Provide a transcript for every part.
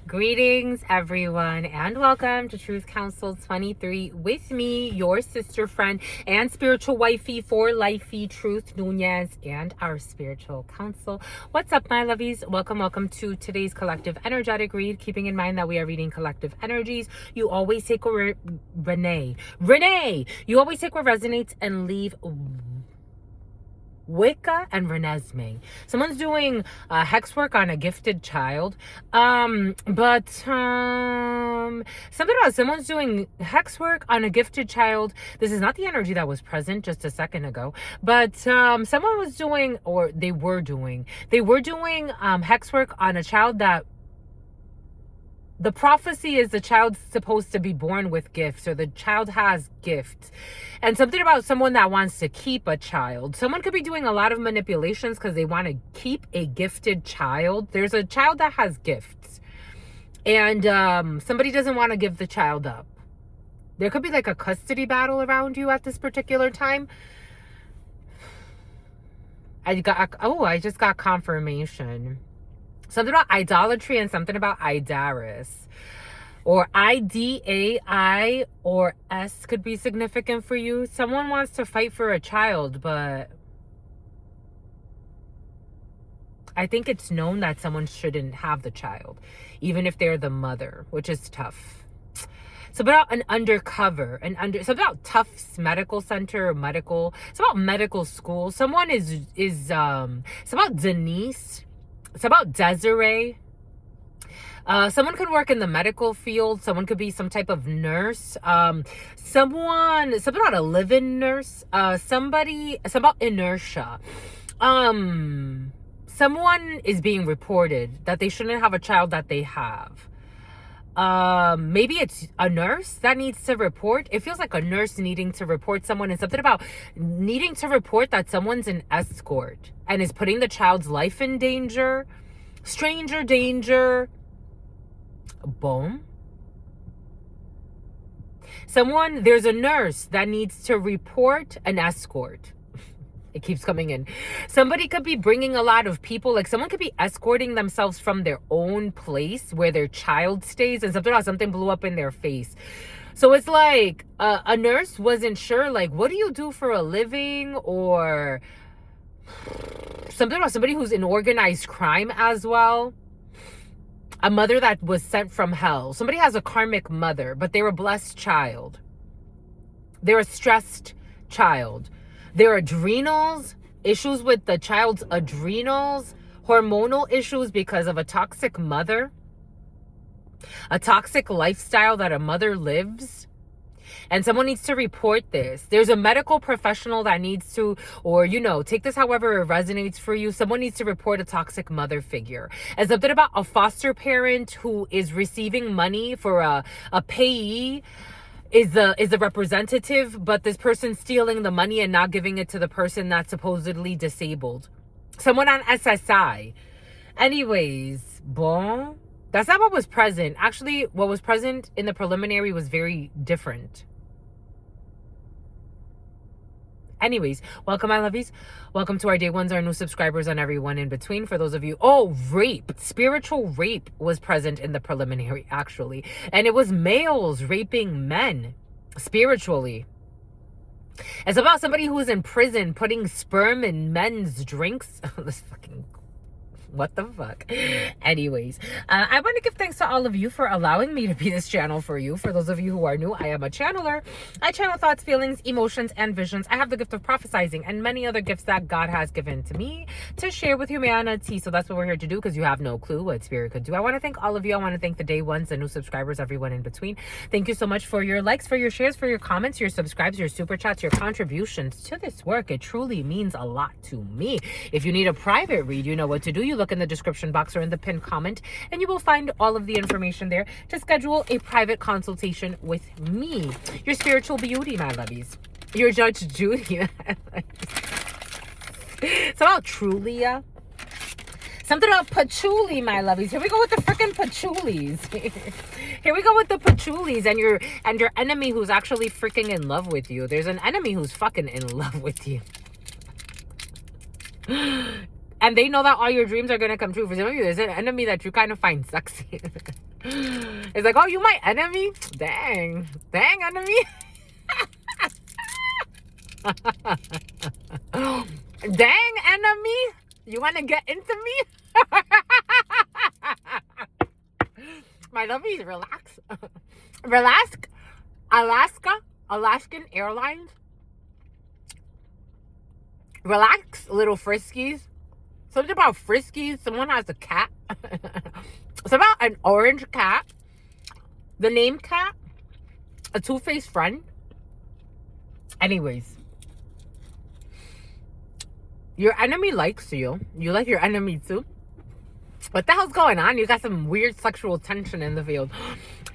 Greetings, everyone, and welcome to Truth Council 23 with me, your sister friend and spiritual wifey for lifey, Truth Nuñez, and our spiritual council. What's up, my lovies? Welcome to today's collective energetic read. Keeping in mind that we are reading collective energies, you always take what Renee, you always take what resonates and leave Wicca and Renesmee. Someone's doing hex work on a gifted child. Something about someone's doing hex work on a gifted child. This is not the energy that was present just a second ago, but someone was doing, or they were doing hex work on a child that the prophecy is the child's supposed to be born with gifts, or the child has gifts. And something about someone that wants to keep a child. Someone could be doing a lot of manipulations because they want to keep a gifted child. There's a child that has gifts. And somebody doesn't want to give the child up. There could be like a custody battle around you at this particular time. I just got confirmation. Something about idolatry and something about Idaris. Or IDAI or S could be significant for you. Someone wants to fight for a child, but I think it's known that someone shouldn't have the child, even if they're the mother, which is tough. So about an undercover, something about Tufts Medical Center or medical, it's about medical school. Someone it's about Denise. It's about Desiree. Someone could work in the medical field. Someone could be some type of nurse. Something about a live-in nurse. It's about inertia. Someone is being reported that they shouldn't have a child that they have. Maybe it's a nurse that needs to report. It feels like a nurse needing to report someone, and something about needing to report that someone's an escort and is putting the child's life in danger. Stranger danger. Boom. There's a nurse that needs to report an escort. It keeps coming in. Somebody could be bringing a lot of people. Like someone could be escorting themselves from their own place where their child stays, and something blew up in their face. So it's like a nurse wasn't sure, like, what do you do for a living? Or something about somebody who's in organized crime as well. A mother that was sent from hell. Somebody has a karmic mother, but they're a blessed child. They're a stressed child. Their adrenals, issues with the child's adrenals, hormonal issues because of a toxic mother, a toxic lifestyle that a mother lives. And someone needs to report this. There's a medical professional that needs to, or, take this however it resonates for you. Someone needs to report a toxic mother figure. And something about a foster parent who is receiving money for a payee is a representative, but this person's stealing the money and not giving it to the person that's supposedly disabled. Someone on SSI. Anyways, bon. That's not what was present. Actually, what was present in the preliminary was very different. Anyways, welcome, my lovies. Welcome to our day ones, our new subscribers, and everyone in between. For those of you, rape. Spiritual rape was present in the preliminary, actually. And it was males raping men spiritually. It's about somebody who's in prison putting sperm in men's drinks. This fucking... What the fuck? Anyways, I want to give thanks to all of you for allowing me to be this channel for you. For those of you who are new, I am a channeler. I channel thoughts, feelings, emotions, and visions. I have the gift of prophesizing and many other gifts that God has given to me to share with humanity. So that's what we're here to do, because you have no clue what spirit could do. I want to thank all of you. I want to thank the day ones, the new subscribers, everyone in between. Thank you so much for your likes, for your shares, for your comments, your subscribes, your super chats, your contributions to this work. It truly means a lot to me. If you need a private read, you know what to do. You look in the description box or in the pinned comment, and you will find all of the information there to schedule a private consultation with me, your spiritual beauty, my lovies. Your Judge Judy. It's about Trulia. Something about patchouli, my lovies. Here we go with the freaking patchoulis. Here we go with the patchoulis and your enemy who's actually freaking in love with you. There's an enemy who's fucking in love with you. And they know that all your dreams are going to come true. For some of you, there's an enemy that you kind of find sexy. It's like, oh, you my enemy? Dang. Dang, enemy. Dang, enemy. You want to get into me? My lovies, relax. Relax. Alaskan Airlines. Relax, little friskies. Something about friskies. Someone has a cat. It's about an orange cat. The name cat. A two-faced friend. Anyways. Your enemy likes you. You like your enemy too. What the hell's going on? You got some weird sexual tension in the field.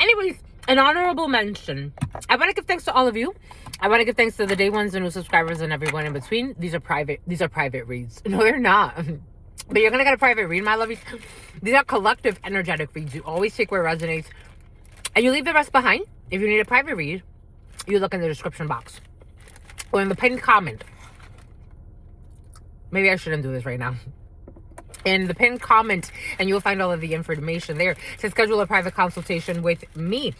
Anyways, an honorable mention. I want to give thanks to all of you. I want to give thanks to the day ones, the new subscribers, and everyone in between. These are private reads. No, they're not. But you're going to get a private read, my lovies. These are collective energetic reads. You always take where it resonates. And you leave the rest behind. If you need a private read, you look in the description box. Or in the pinned comment. Maybe I shouldn't do this right now. In the pinned comment, and you'll find all of the information there to schedule a private consultation with me.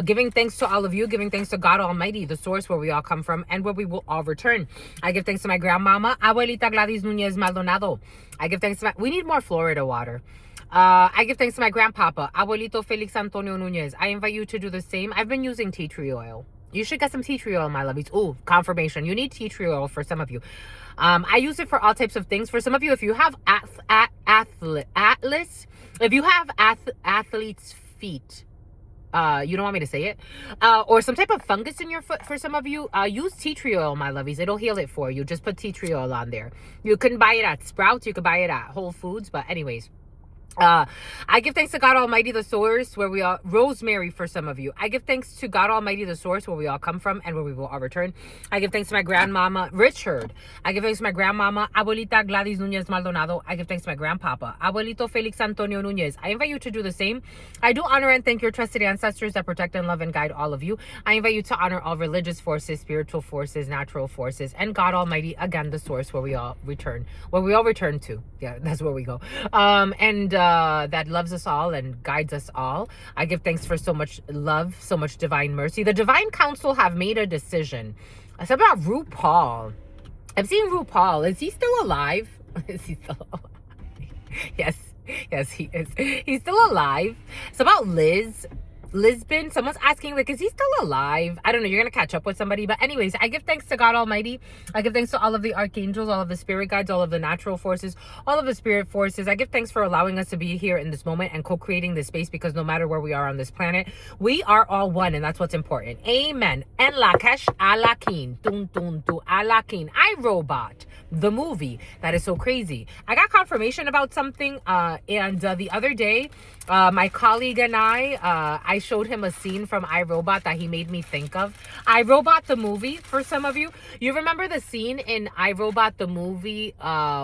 Giving thanks to all of you, giving thanks to God Almighty, the source where we all come from and where we will all return. I give thanks to my grandmama, Abuelita Gladys Nuñez Maldonado. I give thanks to we need more Florida water. I give thanks to my grandpapa, Abuelito Felix Antonio Nuñez. I invite you to do the same. I've been using tea tree oil. You should get some tea tree oil, my lovies. Ooh, confirmation. You need tea tree oil for some of you. I use it for all types of things. For some of you, if you have if you have athlete's feet, you don't want me to say it, or some type of fungus in your foot, for some of you, use tea tree oil, my lovies. It'll heal it for you. Just put tea tree oil on there. You can buy it at Sprouts. You can buy it at Whole Foods. But anyways. I give thanks to God Almighty, the source where we all, Rosemary for some of you. I give thanks to God Almighty, the source where we all come from and where we will all return. I give thanks to my grandmama, Richard. I give thanks to my grandmama, Abuelita Gladys Nuñez Maldonado. I give thanks to my grandpapa, Abuelito Felix Antonio Nuñez. I invite you to do the same. I do honor and thank your trusted ancestors that protect and love and guide all of you. I invite you to honor all religious forces, spiritual forces, natural forces, and God Almighty, again, the source where we all return, to. Yeah, that's where we go. That loves us all and guides us all. I give thanks for so much love, so much divine mercy. The divine council have made a decision. It's about RuPaul. I'm seeing RuPaul. Is he still alive? Is he still alive? Yes, he is. He's still alive. It's about Lisbon. Someone's asking, like, is he still alive? I don't know. You're going to catch up with somebody. But anyways, I give thanks to God Almighty. I give thanks to all of the archangels, all of the spirit guides, all of the natural forces, all of the spirit forces. I give thanks for allowing us to be here in this moment and co-creating this space, because no matter where we are on this planet, we are all one, and that's what's important. Amen. En la cash alakin. Dun dun du alakin. I Robot, the movie. That is so crazy. I got confirmation about something, and the other day, my colleague and I showed him a scene from iRobot that he made me think of. iRobot, the movie, for some of you. You remember the scene in iRobot, the movie,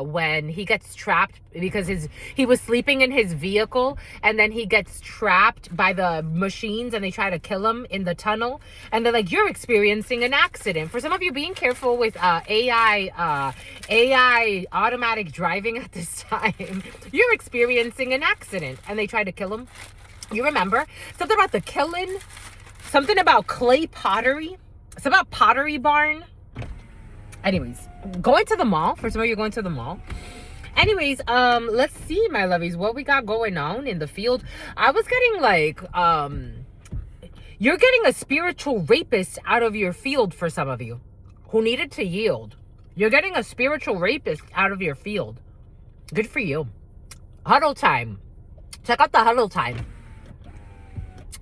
when he gets trapped because he was sleeping in his vehicle, and then he gets trapped by the machines and they try to kill him in the tunnel. And they're like, you're experiencing an accident. For some of you, being careful with AI automatic driving at this time. You're experiencing an accident. And they try to kill him. You remember? Something about the killing. Something about clay pottery. It's about Pottery Barn. Anyways, going to the mall. For some of you, going to the mall. Anyways, let's see, my lovies, what we got going on in the field. I was getting like, you're getting a spiritual rapist out of your field for some of you who needed to yield. You're getting a spiritual rapist out of your field. Good for you. Huddle time. Check out the huddle time.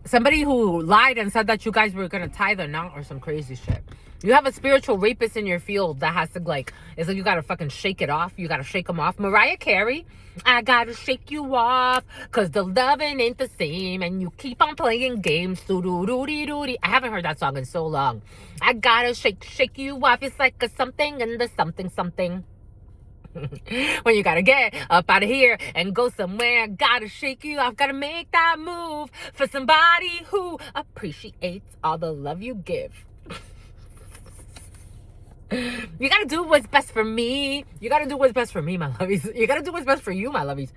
Somebody who lied and said that you guys were going to tie the knot or some crazy shit. You have a spiritual rapist in your field that has to, like, it's like you got to fucking shake it off. You got to shake them off. Mariah Carey, I got to shake you off because the loving ain't the same and you keep on playing games. I haven't heard that song in so long. I got to shake you off. It's like a something and the something. When you gotta get up out of here and go somewhere, gotta shake you off, gotta make that move for somebody who appreciates all the love you give. You gotta do what's best for me. You gotta do what's best for me, my lovies. You gotta do what's best for you, my lovies.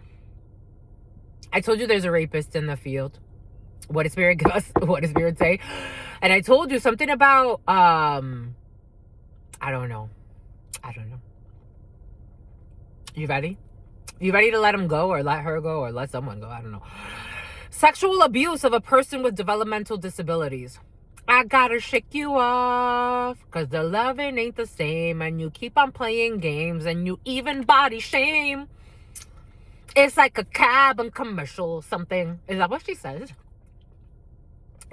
I told you there's a rapist in the field. What does Spirit give us? What does Spirit say? And I told you something about, I don't know. You ready? You ready to let him go or let her go or let someone go? I don't know. Sexual abuse of a person with developmental disabilities. I gotta shake you off because the loving ain't the same and you keep on playing games and you even body shame. It's like a Cabin commercial something. Is that what she says?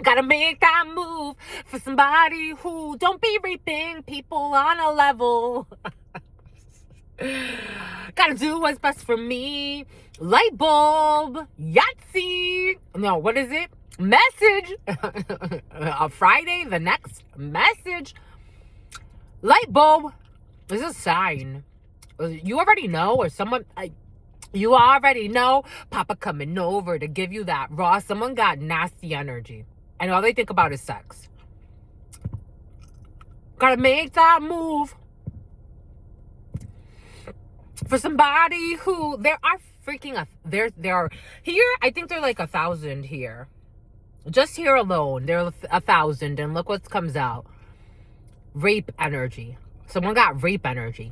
Gotta make that move for somebody who don't be raping people on a level. Gotta do what's best for me. Light bulb. Yahtzee. No, what is it? Message. Friday, the next message. Light bulb is a sign. You already know, or someone... you already know Papa coming over to give you that raw. Someone got nasty energy. And all they think about is sex. Gotta make that move. For somebody who... There are freaking... There are... Here, I think they're like 1,000 here. Just here alone, there are 1,000. And look what comes out. Rape energy. Someone got rape energy.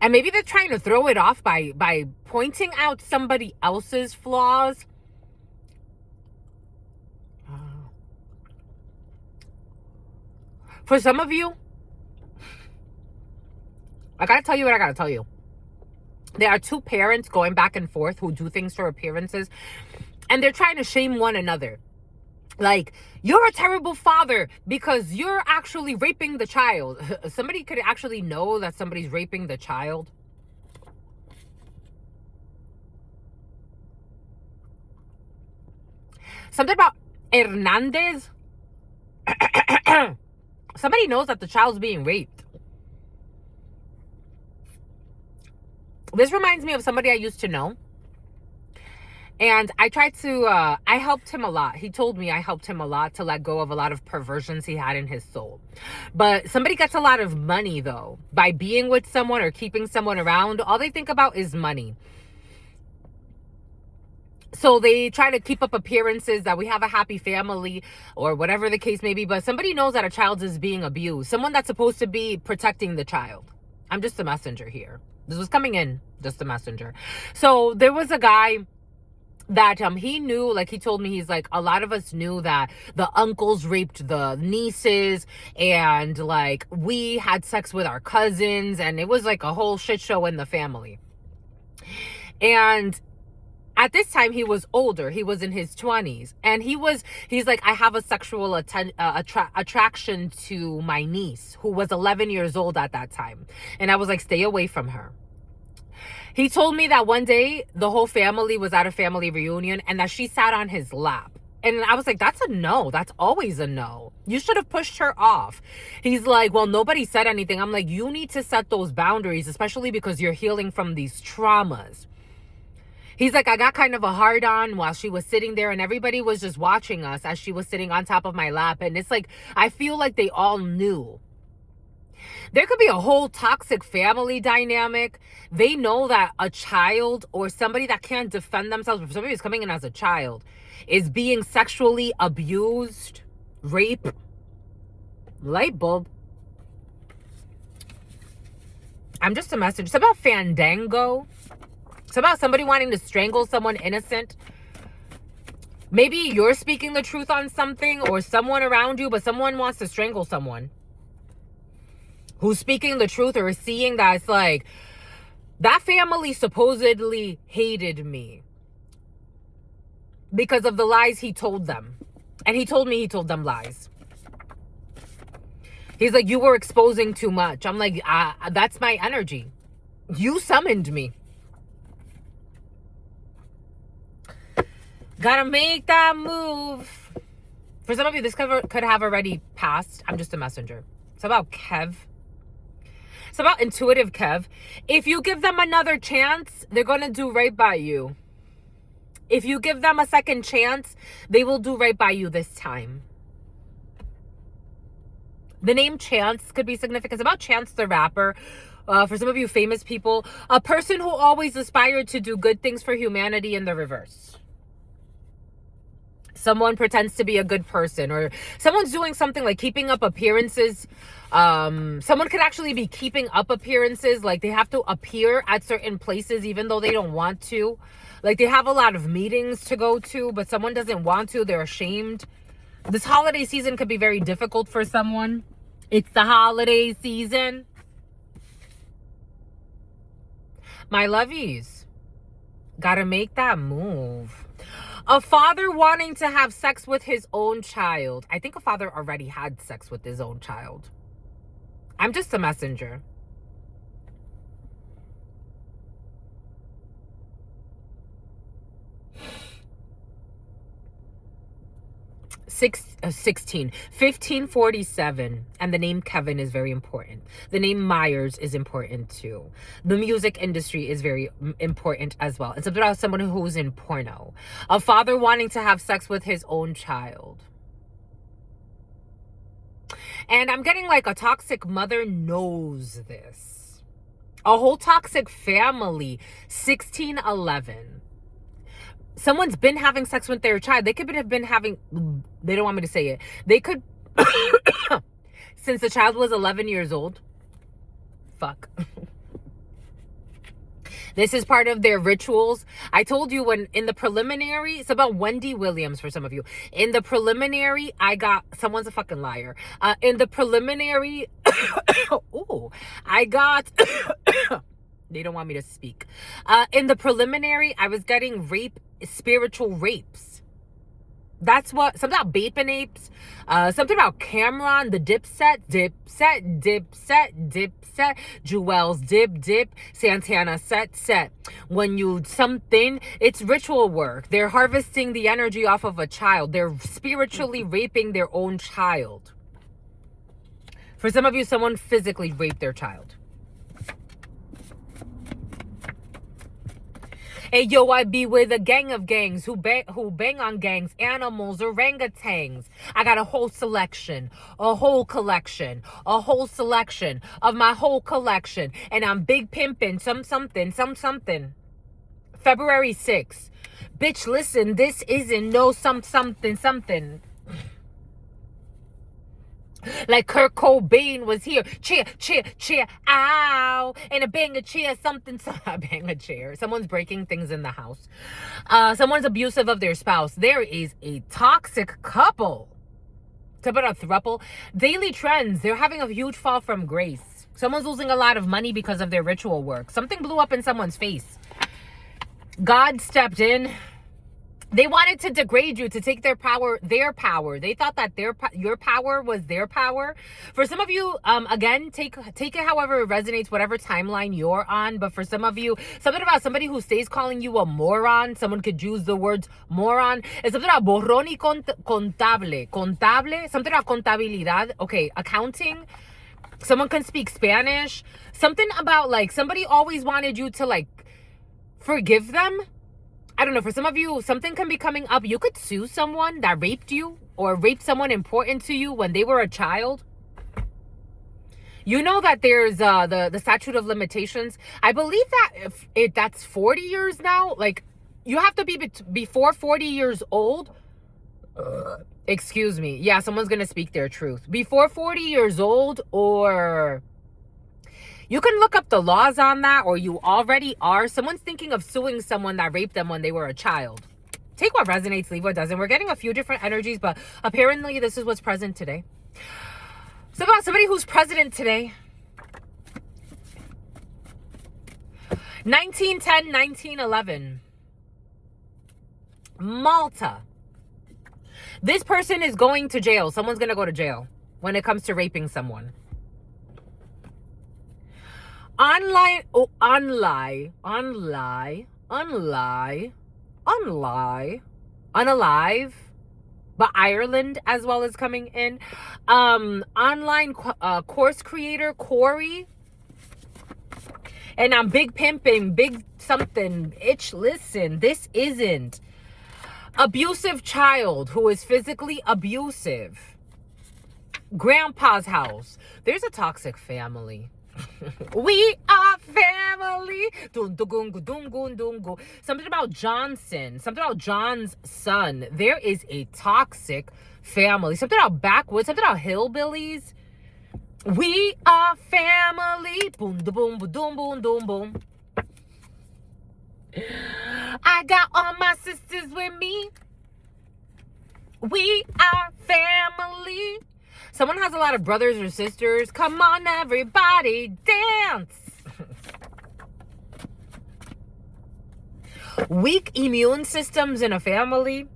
And maybe they're trying to throw it off by pointing out somebody else's flaws. For some of you, I gotta tell you what I gotta tell you. There are two parents going back and forth who do things for appearances. And they're trying to shame one another. Like, you're a terrible father because you're actually raping the child. Somebody could actually know that somebody's raping the child. Something about Hernandez. Somebody knows that the child's being raped. This reminds me of somebody I used to know. And I tried to, I helped him a lot. He told me I helped him a lot to let go of a lot of perversions he had in his soul. But somebody gets a lot of money, though. By being with someone or keeping someone around, all they think about is money. So they try to keep up appearances that we have a happy family or whatever the case may be. But somebody knows that a child is being abused. Someone that's supposed to be protecting the child. I'm just a messenger here. This was coming in, just a messenger. So there was a guy that he knew, like he told me, he's like, a lot of us knew that the uncles raped the nieces and like we had sex with our cousins and it was like a whole shit show in the family. And at this time he was older. He was in his 20s and he's like, I have a sexual attraction to my niece who was 11 years old at that time. And I was like, stay away from her. He told me that one day the whole family was at a family reunion and that she sat on his lap. And I was like, that's a no. That's always a no. You should have pushed her off. He's like, well, nobody said anything. I'm like, you need to set those boundaries, especially because you're healing from these traumas. He's like, I got kind of a hard on while she was sitting there and everybody was just watching us as she was sitting on top of my lap. And it's like, I feel like they all knew. There could be a whole toxic family dynamic. They know that a child or somebody that can't defend themselves, if somebody who's coming in as a child, is being sexually abused, rape, light bulb. I'm just a messenger. It's about fandango. It's about somebody wanting to strangle someone innocent. Maybe you're speaking the truth on something or someone around you, but someone wants to strangle someone who's speaking the truth or is seeing that it's like, that family supposedly hated me because of the lies he told them. And he told me he told them lies. He's like, you were exposing too much. I'm like, that's my energy. You summoned me. Gotta make that move. For some of you, this could have already passed. I'm just a messenger. It's about Kev. It's about intuitive Kev. If you give them another chance, they're going to do right by you. If you give them a second chance, they will do right by you this time. The name Chance could be significant. It's about Chance the Rapper. For some of you famous people, a person who always aspired to do good things for humanity in the reverse. Someone pretends to be a good person, or someone's doing something like keeping up appearances. Someone could actually be keeping up appearances, like they have to appear at certain places even though they don't want to. Like they have a lot of meetings to go to, but someone doesn't want to. They're ashamed. This holiday season could be very difficult for someone. It's the holiday season. My lovies, gotta make that move. A father wanting to have sex with his own child. I think a father already had sex with his own child. I'm just a messenger. 1547, and the name Kevin is very important. The name Myers is important too. The music industry is very important as well. It's about someone who's in porno. A father wanting to have sex with his own child. And I'm getting like a toxic mother knows this. A whole toxic family. 1611. Someone's been having sex with their child. They could have been having, they don't want me to say it. They could, since the child was 11 years old. Fuck. This is part of their rituals. I told you when in the preliminary, it's about Wendy Williams for some of you. In the preliminary, I got, someone's a fucking liar. In the preliminary, ooh, I got, they don't want me to speak. In the preliminary, I was getting spiritual rapes. That's what, something about Bapin Apes, something about Cameron, the Dipset, Jewels, Dip, Santana, Set. When you something, it's ritual work. They're harvesting the energy off of a child. They're spiritually raping their own child. For some of you, someone physically raped their child. Hey, yo, I be with a gang of gangs who bang on gangs, animals, orangutans. I got a whole selection, a whole collection of my whole collection. And I'm big pimping something. February 6th. Bitch, listen, this isn't no something. Like Kurt Cobain was here. Cheer, ow. And a bang a chair, something. A bang a chair. Someone's breaking things in the house. Someone's abusive of their spouse. There is a toxic couple. To put a throuple. Daily trends. They're having a huge fall from grace. Someone's losing a lot of money because of their ritual work. Something blew up in someone's face. God stepped in. They wanted to degrade you, to take their power. They thought that your power was their power. For some of you, again, take it however it resonates, whatever timeline you're on. But for some of you, something about somebody who stays calling you a moron. Someone could use the words moron. It's something about borrón y contable. Something about contabilidad. Okay, accounting. Someone can speak Spanish. Something about like somebody always wanted you to like forgive them. I don't know, for some of you, something can be coming up. You could sue someone that raped you or raped someone important to you when they were a child. You know that there's the statute of limitations. I believe that that's 40 years now. Like, you have to be before 40 years old. Excuse me. Yeah, someone's going to speak their truth. Before 40 years old, or... You can look up the laws on that, or you already are. Someone's thinking of suing someone that raped them when they were a child. Take what resonates, leave what doesn't. We're getting a few different energies, but apparently this is what's present today. So about somebody who's president today. 1910, 1911. Malta. This person is going to jail. Someone's going to go to jail when it comes to raping someone. Unalive, but Ireland as well as coming in. Online course creator, Corey. And I'm big pimping, big something. Listen, this isn't. Abusive child who is physically abusive. Grandpa's house. There's a toxic family. We are family. Something about Johnson. Something about John's son. There is a toxic family. Something about backwoods. Something about hillbillies. We are family. Boom, da, boom, boom, boom, boom, boom. I got all my sisters with me. We are family. Someone has a lot of brothers or sisters. Come on, everybody, dance. Weak immune systems in a family.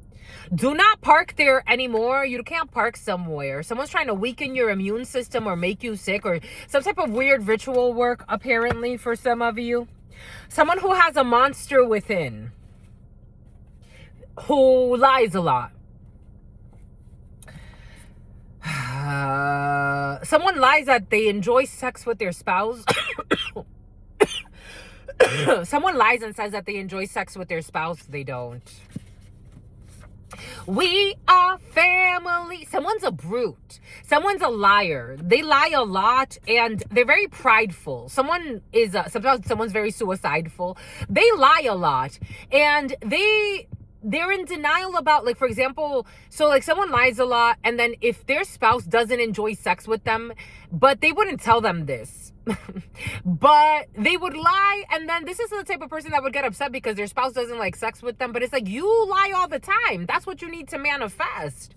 Do not park there anymore. You can't park somewhere. Someone's trying to weaken your immune system or make you sick, or some type of weird ritual work, apparently, for some of you. Someone who has a monster within, who lies a lot. Someone lies that they enjoy sex with their spouse. Someone lies and says that they enjoy sex with their spouse. They don't. We are family. Someone's a brute. Someone's a liar. They lie a lot and they're very prideful. Someone is, sometimes someone's very suicideful. They lie a lot and they're in denial about, like, for example, so like someone lies a lot, and then if their spouse doesn't enjoy sex with them, but they wouldn't tell them this, but they would lie, and then this is the type of person that would get upset because their spouse doesn't like sex with them, but it's like, you lie all the time. That's what you need to manifest.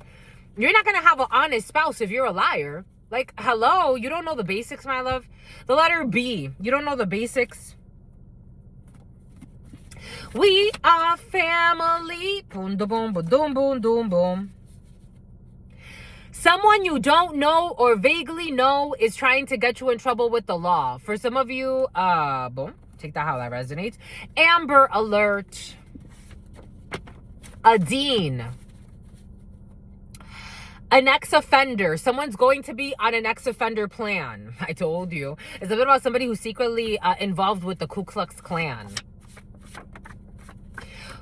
You're not going to have an honest spouse if you're a liar. Like, hello, you don't know the basics, my love. The letter B, you don't know the basics. We are family. Boom, da, boom, boom, boom, boom, boom. Someone you don't know or vaguely know is trying to get you in trouble with the law. For some of you, boom, take that how that resonates. Amber Alert. A dean. An ex-offender. Someone's going to be on an ex-offender plan. I told you. It's a bit about somebody who's secretly involved with the Ku Klux Klan.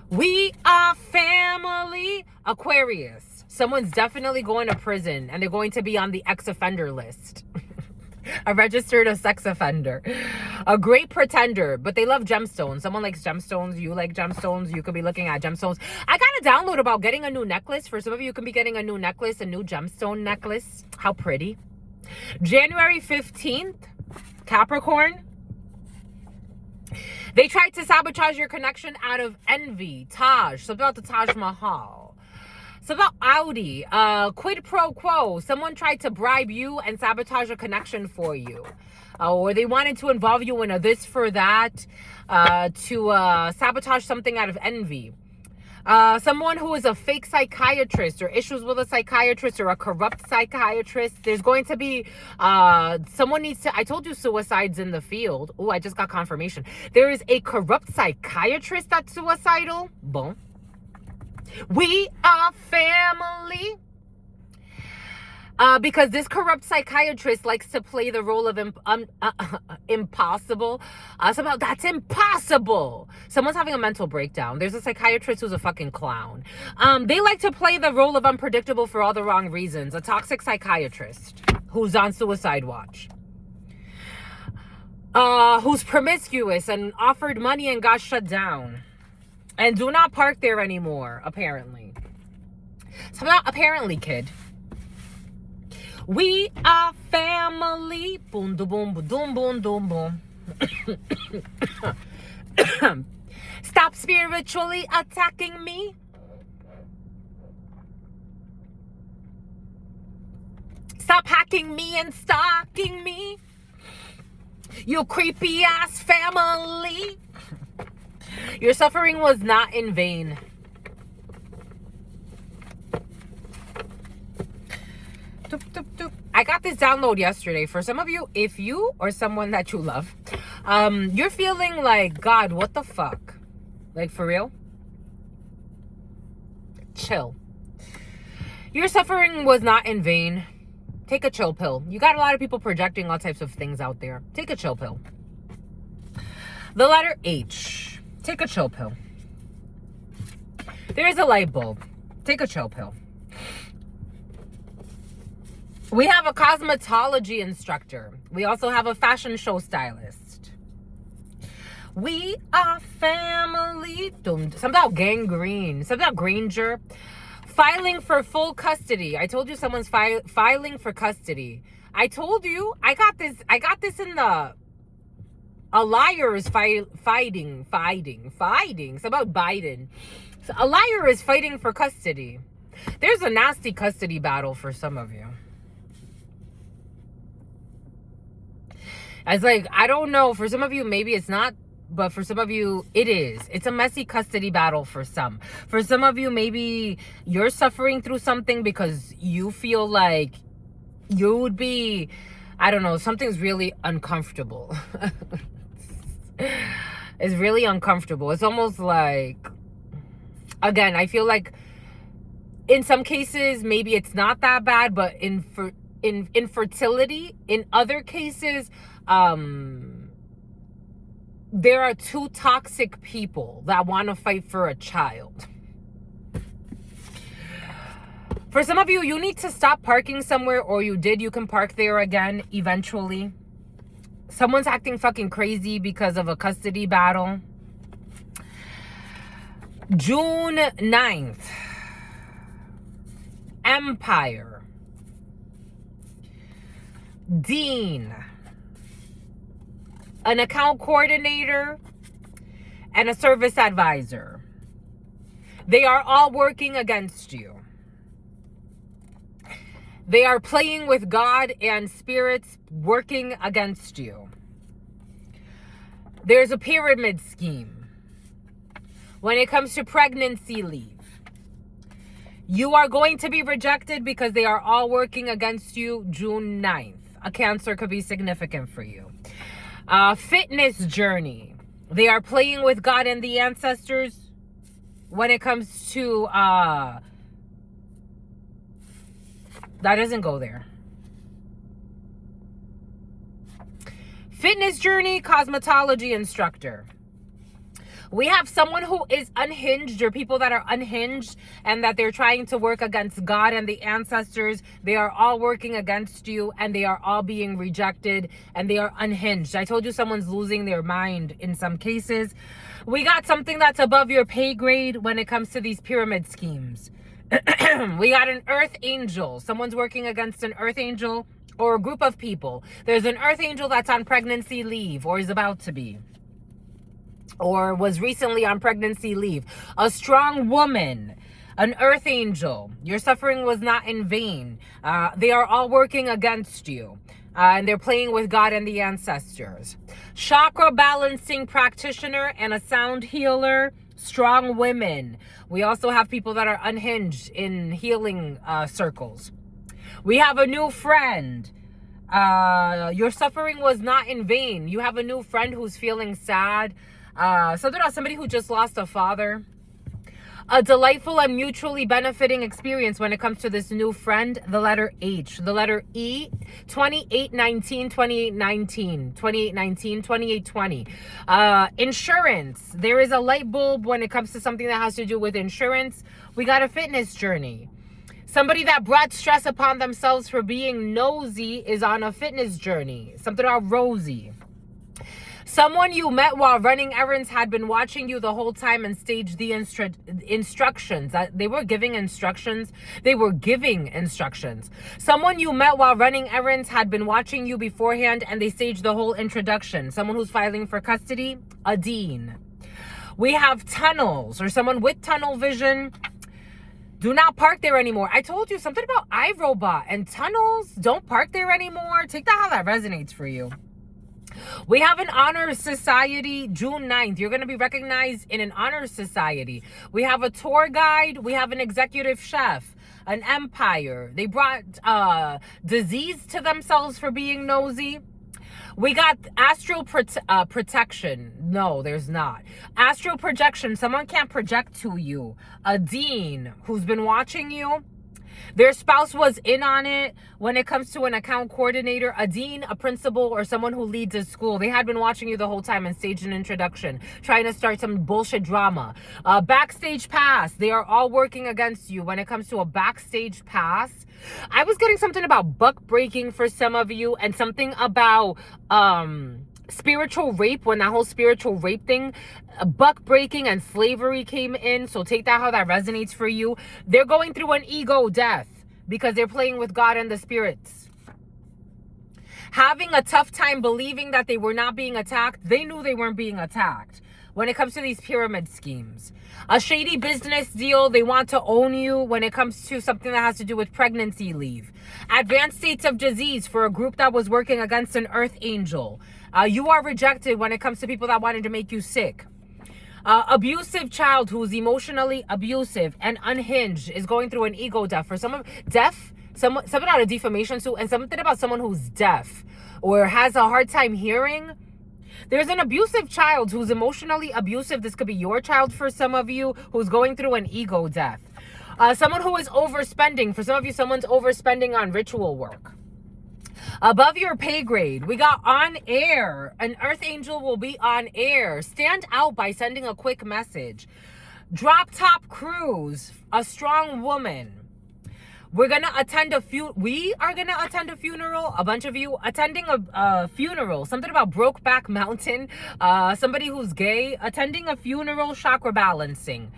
We are family. Aquarius. Someone's definitely going to prison and they're going to be on the ex-offender list. A registered sex offender. A great pretender, but they love gemstones. Someone likes gemstones. You like gemstones. You could be looking at gemstones. I got a download about getting a new necklace. For some of you, you can be getting a new necklace, a new gemstone necklace. How pretty. January 15th, Capricorn. They tried to sabotage your connection out of envy. Taj. Something about the Taj Mahal. Something about Audi. Quid pro quo. Someone tried to bribe you and sabotage a connection for you. Or they wanted to involve you in a this for that. To sabotage something out of envy. Someone who is a fake psychiatrist or issues with a psychiatrist or a corrupt psychiatrist. There's going to be, someone needs to, I told you suicides in the field. Oh, I just got confirmation. There is a corrupt psychiatrist that's suicidal. Boom. We are family. Because this corrupt psychiatrist likes to play the role of impossible. Somehow that's impossible. Someone's having a mental breakdown. There's a psychiatrist who's a fucking clown. They like to play the role of unpredictable for all the wrong reasons. A toxic psychiatrist who's on suicide watch. Who's promiscuous and offered money and got shut down. And do not park there anymore, apparently. Somehow, apparently, kid. We are family. Boom, da, boom, boom, boom, boom, boom. Stop spiritually attacking me. Stop hacking me and stalking me. You creepy ass family. Your suffering was not in vain. I got this download yesterday. For some of you, if you or someone that you love, you're feeling like, God, what the fuck? Like, for real? Chill. Your suffering was not in vain. Take a chill pill. You got a lot of people projecting all types of things out there. Take a chill pill. The letter H. Take a chill pill. There is a light bulb. Take a chill pill. We have a cosmetology instructor. We also have a fashion show stylist. We are family. Something about gangrene. Something about Granger. Filing for full custody. I told you someone's filing for custody. I told you. I got this in the... A liar is fighting. It's about Biden. So a liar is fighting for custody. There's a nasty custody battle for some of you. It's like, I don't know. For some of you, maybe it's not. But for some of you, it is. It's a messy custody battle for some. For some of you, maybe you're suffering through something because you feel like you would be, I don't know, something's really uncomfortable. It's really uncomfortable. It's almost like, again, I feel like in some cases, maybe it's not that bad, but in infertility, in other cases, there are two toxic people that want to fight for a child. For some of you, you need to stop parking somewhere, or you can park there again eventually. Someone's acting fucking crazy because of a custody battle. June 9th. Empire. Dean. An account coordinator. And a service advisor. They are all working against you. They are playing with God and spirits working against you. There's a pyramid scheme. When it comes to pregnancy leave, you are going to be rejected because they are all working against you. June 9th. A Cancer could be significant for you. Fitness journey. They are playing with God and the ancestors when it comes to... that doesn't go there. Fitness journey, cosmetology instructor. We have someone who is unhinged, or people that are unhinged and that they're trying to work against God and the ancestors. They are all working against you, and they are all being rejected, and they are unhinged. I told you someone's losing their mind in some cases. We got something that's above your pay grade when it comes to these pyramid schemes. We got an earth angel. Someone's working against an earth angel or a group of people. There's an earth angel that's on pregnancy leave, or is about to be, or was recently on pregnancy leave. A strong woman, an earth angel. Your suffering was not in vain. They are all working against you. And they're playing with God and the ancestors. Chakra balancing practitioner and a sound healer. Strong women. We also have people that are unhinged in healing circles. We have a new friend. Your suffering was not in vain. You have a new friend who's feeling sad. Somebody who just lost a father. A delightful and mutually benefiting experience when it comes to this new friend. The letter H. The letter E. 2819, 2819, 2819, 2820. Insurance. There is a light bulb when it comes to something that has to do with insurance. We got a fitness journey. Somebody that brought stress upon themselves for being nosy is on a fitness journey. Something about Rosie. Someone you met while running errands had been watching you the whole time and staged the instructions. They were giving instructions. They were giving instructions. Someone you met while running errands had been watching you beforehand and they staged the whole introduction. Someone who's filing for custody, a dean. We have tunnels, or someone with tunnel vision. Do not park there anymore. I told you something about iRobot and tunnels. Don't park there anymore. Take that how that resonates for you. We have an honor society, June 9th. You're going to be recognized in an honor society. We have a tour guide. We have an executive chef, an empire. They brought disease to themselves for being nosy. We got astral protection. No, there's not. Astral projection. Someone can't project to you. A dean who's been watching you. Their spouse was in on it when it comes to an account coordinator, a dean, a principal, or someone who leads a school. They had been watching you the whole time and staged an introduction, trying to start some bullshit drama. Backstage pass. They are all working against you when it comes to a backstage pass. I was getting something about buck breaking for some of you, and something about spiritual rape, when that whole spiritual rape thing, buck breaking and slavery came in. So take that how that resonates for you. They're going through an ego death because they're playing with God and the spirits, having a tough time believing that they were not being attacked. They knew they weren't being attacked. When it comes to these pyramid schemes, a shady business deal, they want to own you when it comes to something that has to do with pregnancy leave. Advanced states of disease for a group that was working against an earth angel. You are rejected when it comes to people that wanted to make you sick. Abusive child who's emotionally abusive and unhinged is going through an ego death. For some of something out of defamation suit, and something about someone who's deaf or has a hard time hearing. There's an abusive child who's emotionally abusive. This could be your child for some of you, who's going through an ego death. Someone who is overspending. For some of you, someone's overspending on ritual work. Above your pay grade, we got on air. An earth angel will be on air. Stand out by sending a quick message. Drop top cruise. A strong woman. We're going to attend we are going to attend a funeral. A bunch of you attending a funeral. Something about Brokeback Mountain. Somebody who's gay. Attending a funeral. Chakra balancing.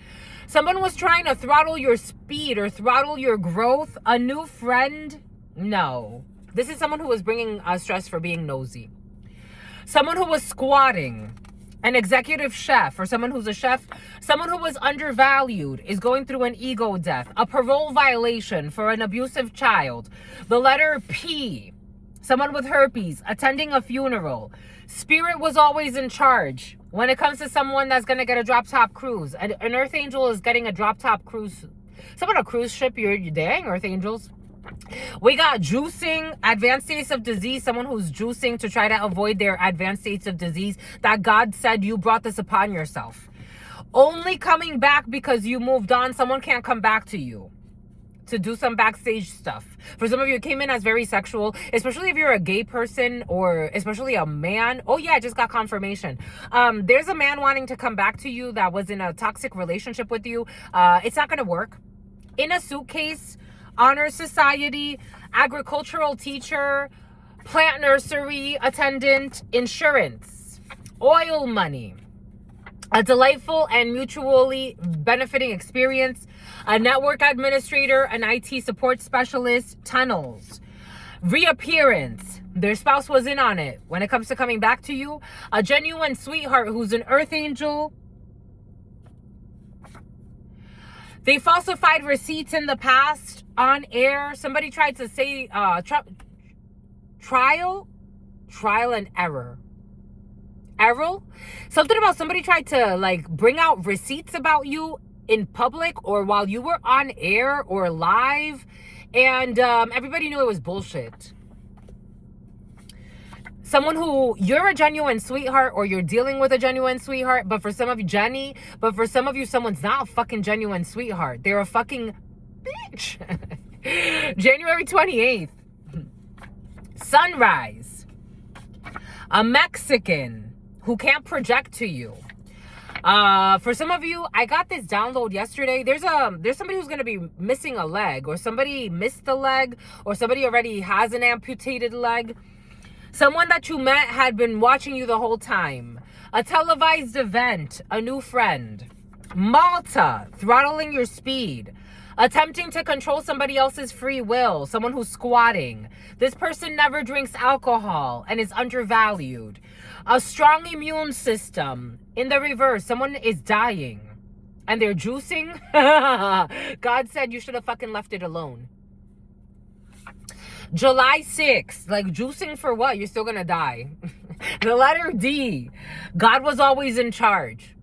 Someone was trying to throttle your speed or throttle your growth. A new friend. No. This is someone who was bringing stress for being nosy. Someone who was squatting. An executive chef, or someone who's a chef. Someone who was undervalued is going through an ego death. A parole violation for an abusive child. The letter P. Someone with herpes attending a funeral. Spirit was always in charge. When it comes to someone that's going to get a drop top cruise. An earth angel is getting a drop top cruise. Someone on a cruise ship, you're dang earth angels. We got juicing, advanced states of disease, someone who's juicing to try to avoid their advanced states of disease, that God said you brought this upon yourself. Only coming back because you moved on. Someone can't come back to you to do some backstage stuff. For some of you, it came in as very sexual, especially if you're a gay person or especially a man. Oh yeah, I just got confirmation. There's a man wanting to come back to you that was in a toxic relationship with you. It's not going to work. In a suitcase, honor society, agricultural teacher, plant nursery attendant, insurance, oil money, a delightful and mutually benefiting experience, a network administrator, an IT support specialist, tunnels, reappearance. Their spouse was in on it when it comes to coming back to you, a genuine sweetheart who's an earth angel. They falsified receipts in the past on air. Somebody tried to say trial and error. Errol? Something about somebody tried to like bring out receipts about you in public or while you were on air or live, and everybody knew it was bullshit. Someone who, you're a genuine sweetheart or you're dealing with a genuine sweetheart, but for some of you, Jenny, but for some of you, someone's not a fucking genuine sweetheart. They're a fucking bitch. January 28th. Sunrise. A Mexican who can't project to you. For some of you, I got this download yesterday. There's somebody who's going to be missing a leg, or somebody missed a leg, or somebody already has an amputated leg. Someone that you met had been watching you the whole time. A televised event, a new friend. Malta, throttling your speed. Attempting to control somebody else's free will, someone who's squatting. This person never drinks alcohol and is undervalued. A strong immune system. In the reverse, someone is dying and they're juicing. God said you should have fucking left it alone. July 6th, like juicing for what? You're still gonna die. The letter D. God was always in charge.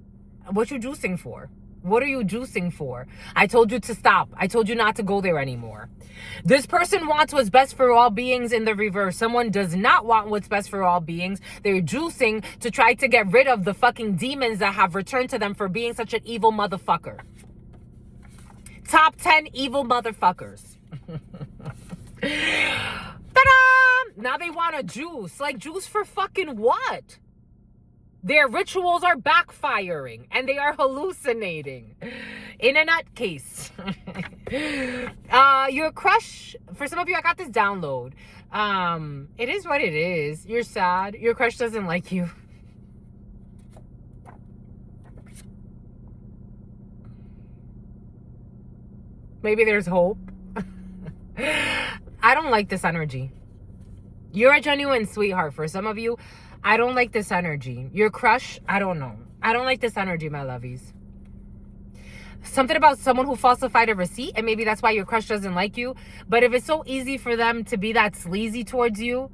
What you juicing for? What are you juicing for? I told you to stop. I told you not to go there anymore. This person wants what's best for all beings in the reverse. Someone does not want what's best for all beings. They're juicing to try to get rid of the fucking demons that have returned to them for being such an evil motherfucker. Top 10 evil motherfuckers. Ta-da! Now they want a juice. Like, juice for fucking what? Their rituals are backfiring and they are hallucinating. In a nutcase. Your crush, for some of you, I got this download. It is what it is. You're sad. Your crush doesn't like you. Maybe there's hope. I don't like this energy. You're a genuine sweetheart. For some of you, I don't like this energy. Your crush, I don't know. I don't like this energy, my lovies. Something about someone who falsified a receipt, and maybe that's why your crush doesn't like you. But if it's so easy for them to be that sleazy towards you,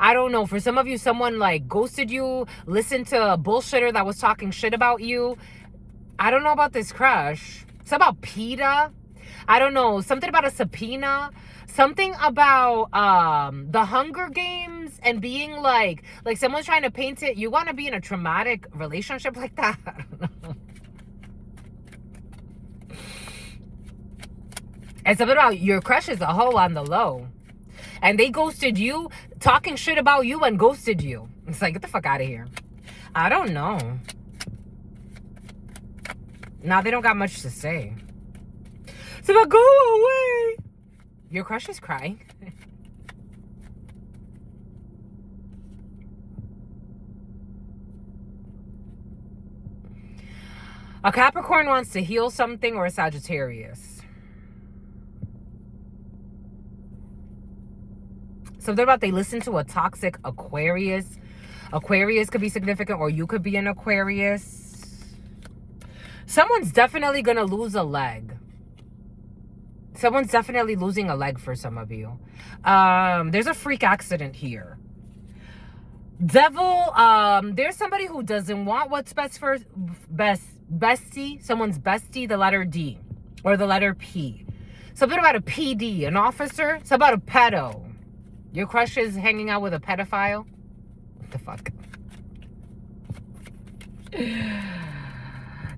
I don't know. For some of you, someone like ghosted you, listened to a bullshitter that was talking shit about you. I don't know about this crush. It's about PETA. I don't know. Something about a subpoena. Something about the Hunger Games and being like someone's trying to paint it. You want to be in a traumatic relationship like that? I don't know. And something about your crush is a hoe on the low. And they ghosted you, talking shit about you and ghosted you. It's like, get the fuck out of here. I don't know. Now they don't got much to say. So go away. Your crush is crying. A Capricorn wants to heal something, or a Sagittarius. Something about they listen to a toxic Aquarius. Aquarius could be significant, or you could be an Aquarius. Someone's definitely going to lose a leg. Someone's definitely losing a leg for some of you. There's a freak accident here. Devil, there's somebody who doesn't want what's best for bestie. Someone's bestie, the letter D or the letter P. Something about a PD, an officer. Something about a pedo. Your crush is hanging out with a pedophile. What the fuck?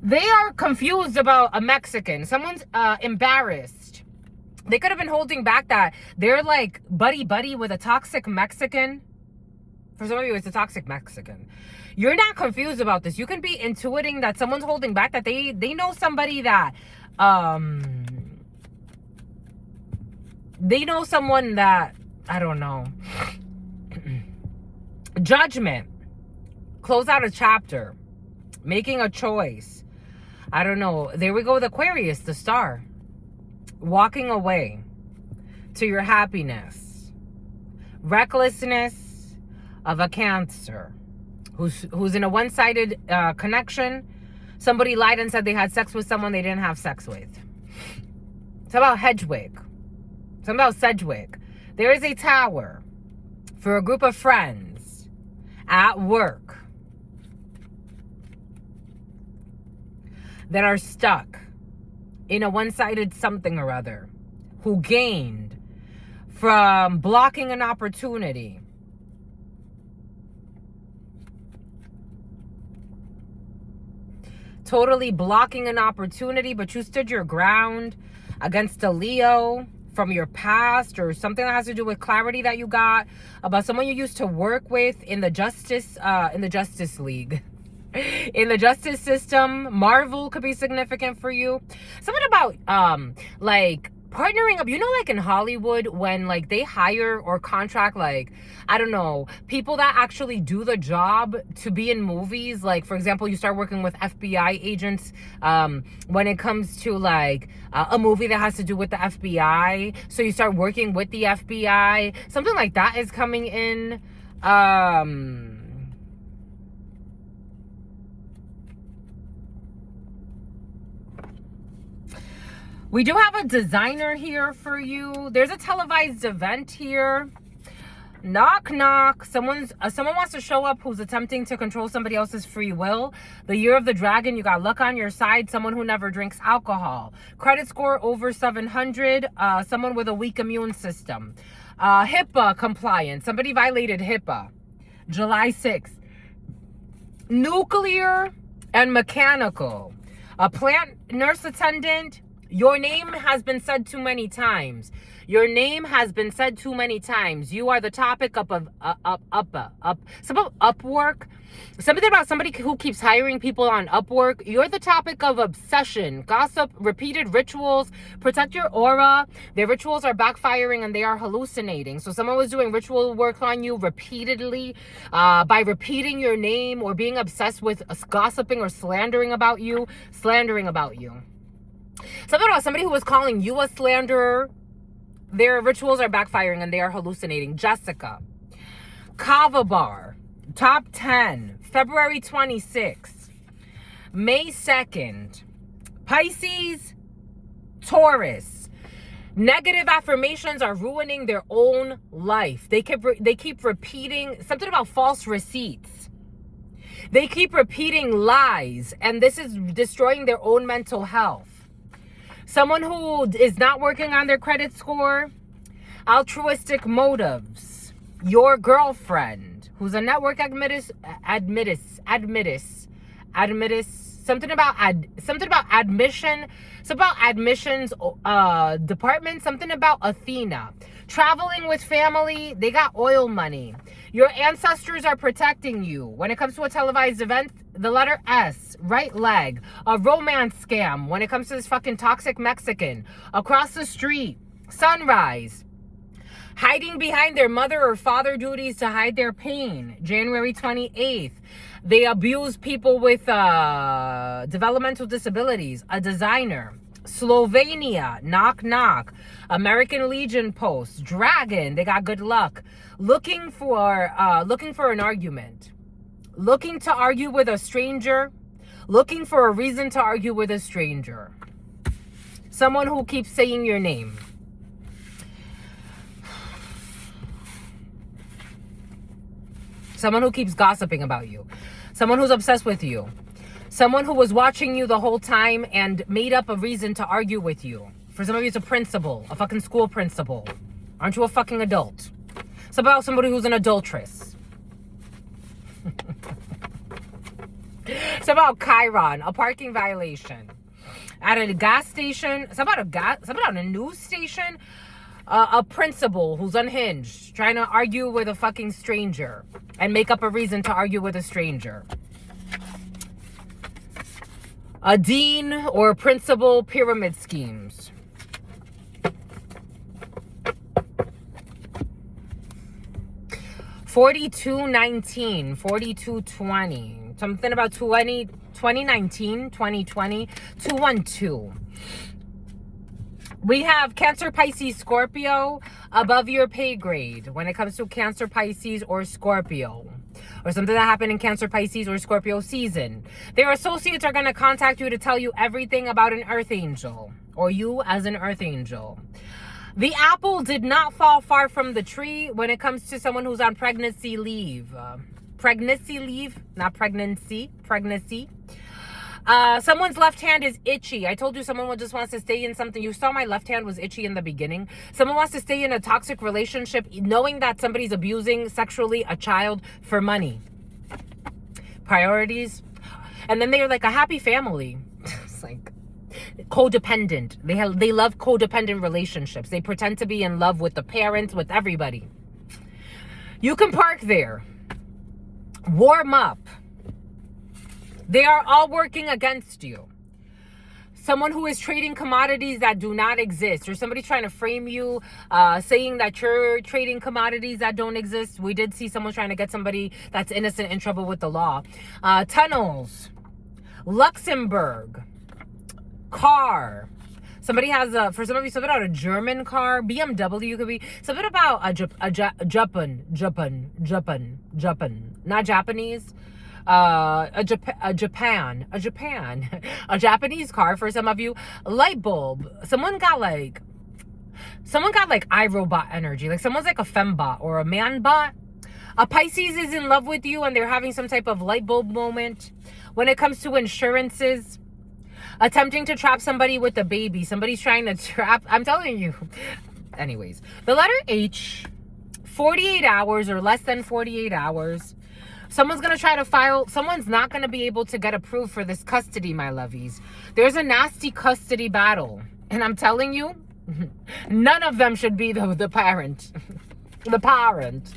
They are confused about a Mexican. Someone's embarrassed. They could have been holding back that they're like buddy with a toxic Mexican. For some of you, it's a toxic Mexican. You're not confused about this. You can be intuiting that someone's holding back, that they know somebody that they know someone that, I don't know. Judgment. Close out a chapter. Making a choice. I don't know. There we go with Aquarius, the star. Walking away to your happiness. Recklessness of a Cancer who's in a one-sided connection. Somebody lied and said they had sex with someone they didn't have sex with. It's about Hedwig. It's about Sedgwick. There is a tower for a group of friends at work that are stuck in a one-sided something or other, who gained from blocking an opportunity. Totally blocking an opportunity, but you stood your ground against a Leo from your past, or something that has to do with clarity that you got about someone you used to work with in the Justice League. In the justice system. Marvel could be significant for you. Something about like partnering up, you know, like in Hollywood when like they hire or contract, like, I don't know, people that actually do the job to be in movies. Like, for example, you start working with FBI agents when it comes to like a movie that has to do with the FBI. So you start working with the FBI. Something like that is coming in. We do have a designer here for you. There's a televised event here. Knock, knock. Someone wants to show up who's attempting to control somebody else's free will. The year of the dragon, you got luck on your side. Someone who never drinks alcohol. Credit score over 700. Someone with a weak immune system. HIPAA compliance. Somebody violated HIPAA. July 6th. Nuclear and mechanical. A plant nurse attendant Your name has been said too many times. Your name has been said too many times. You are the topic of some of Upwork. Something about somebody who keeps hiring people on Upwork. You're the topic of obsession, gossip, repeated rituals. Protect your aura. Their rituals are backfiring and they are hallucinating. So someone was doing ritual work on you repeatedly by repeating your name or being obsessed with gossiping or slandering about you. Something about somebody who was calling you a slanderer. Their rituals are backfiring and they are hallucinating. Jessica. Kava Bar. Top 10. February 26th. May 2nd. Pisces. Taurus. Negative affirmations are ruining their own life. They keep repeating something about false receipts. They keep repeating lies, and this is destroying their own mental health. Someone who is not working on their credit score. Altruistic motives. Your girlfriend, who's a network admittance. Something about admission. Something about admissions department. Something about Athena. Traveling with family. They got oil money. Your ancestors are protecting you. When it comes to a televised event, the letter S, right leg. A romance scam. When it comes to this fucking toxic Mexican. Across the street. Sunrise. Hiding behind their mother or father duties to hide their pain. January 28th. They abuse people with developmental disabilities. A designer. Slovenia. Knock knock. American Legion post. Dragon. They got good luck. Looking for an argument. Looking to argue with a stranger. Looking for a reason to argue with a stranger. Someone who keeps saying your name. Someone who keeps gossiping about you. Someone who's obsessed with you. Someone who was watching you the whole time and made up a reason to argue with you. For some of you, it's a principal, a fucking school principal. Aren't you a fucking adult? It's about somebody who's an adulteress. It's about Chiron, a parking violation. At a gas station, it's about a news station. A principal who's unhinged, trying to argue with a fucking stranger and make up a reason to argue with a stranger. A dean or a principal, pyramid schemes. $42.19, $42.20. Something about 2019, 2020, 212. We have Cancer, Pisces, Scorpio above your pay grade when it comes to Cancer, Pisces, or Scorpio. Or something that happened in Cancer, Pisces, or Scorpio season. Their associates are going to contact you to tell you everything about an earth angel. Or you as an earth angel. The apple did not fall far from the tree when it comes to someone who's on pregnancy leave. Pregnancy leave, not pregnancy. Pregnancy. Someone's left hand is itchy. I told you someone just wants to stay in something. You saw my left hand was itchy in the beginning. Someone wants to stay in a toxic relationship knowing that somebody's abusing sexually a child for money. Priorities. And then they're like a happy family. It's like codependent. They love codependent relationships. They pretend to be in love with the parents, with everybody. You can park there. Warm up. They are all working against you. Someone who is trading commodities that do not exist, or somebody trying to frame you, saying that you're trading commodities that don't exist. We did see someone trying to get somebody that's innocent in trouble with the law. Tunnels, Luxembourg, car. Somebody has for some of you, something about a German car, BMW could be something about a Japan, not Japanese. A Japanese car for some of you. Light bulb. Someone got like iRobot energy. Like someone's like a fembot or a man bot. A Pisces is in love with you and they're having some type of light bulb moment. When it comes to insurances, attempting to trap somebody with a baby. Somebody's trying to trap. I'm telling you. Anyways, the letter H, 48 hours or less than 48 hours. Someone's going to try to file. Someone's not going to be able to get approved for this custody, my lovies. There's a nasty custody battle. And I'm telling you, none of them should be the parent. The parent.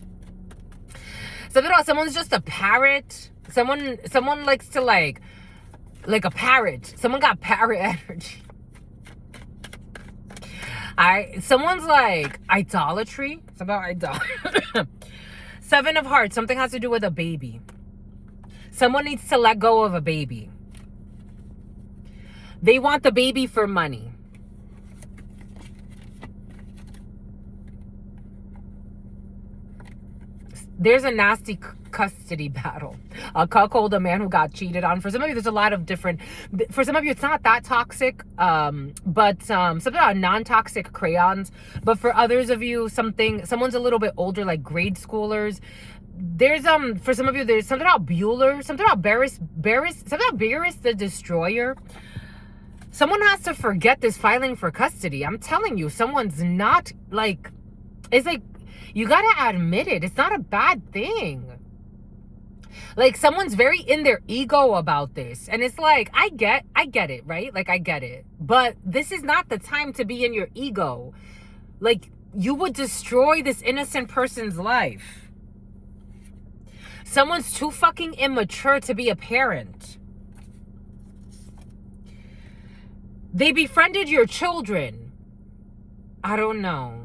So someone's just a parrot. Someone likes to like a parrot. Someone got parrot energy. Someone's like idolatry. It's about idolatry. 7 of Hearts. Something has to do with a baby. Someone needs to let go of a baby. They want the baby for money. There's a nasty custody battle. A cuckold, a man who got cheated on. For some of you, there's a lot of different... For some of you, it's not that toxic, but something about non-toxic crayons. But for others of you, someone's a little bit older, like grade schoolers. There's for some of you, there's something about Bueller, something about Barris, something about Barris the Destroyer. Someone has to forget this filing for custody. I'm telling you, someone's not like... It's like... You gotta admit it. It's not a bad thing. Like, someone's very in their ego about this. And it's like, I get it, right? Like, I get it. But this is not the time to be in your ego. Like, you would destroy this innocent person's life. Someone's too fucking immature to be a parent. They befriended your children. I don't know.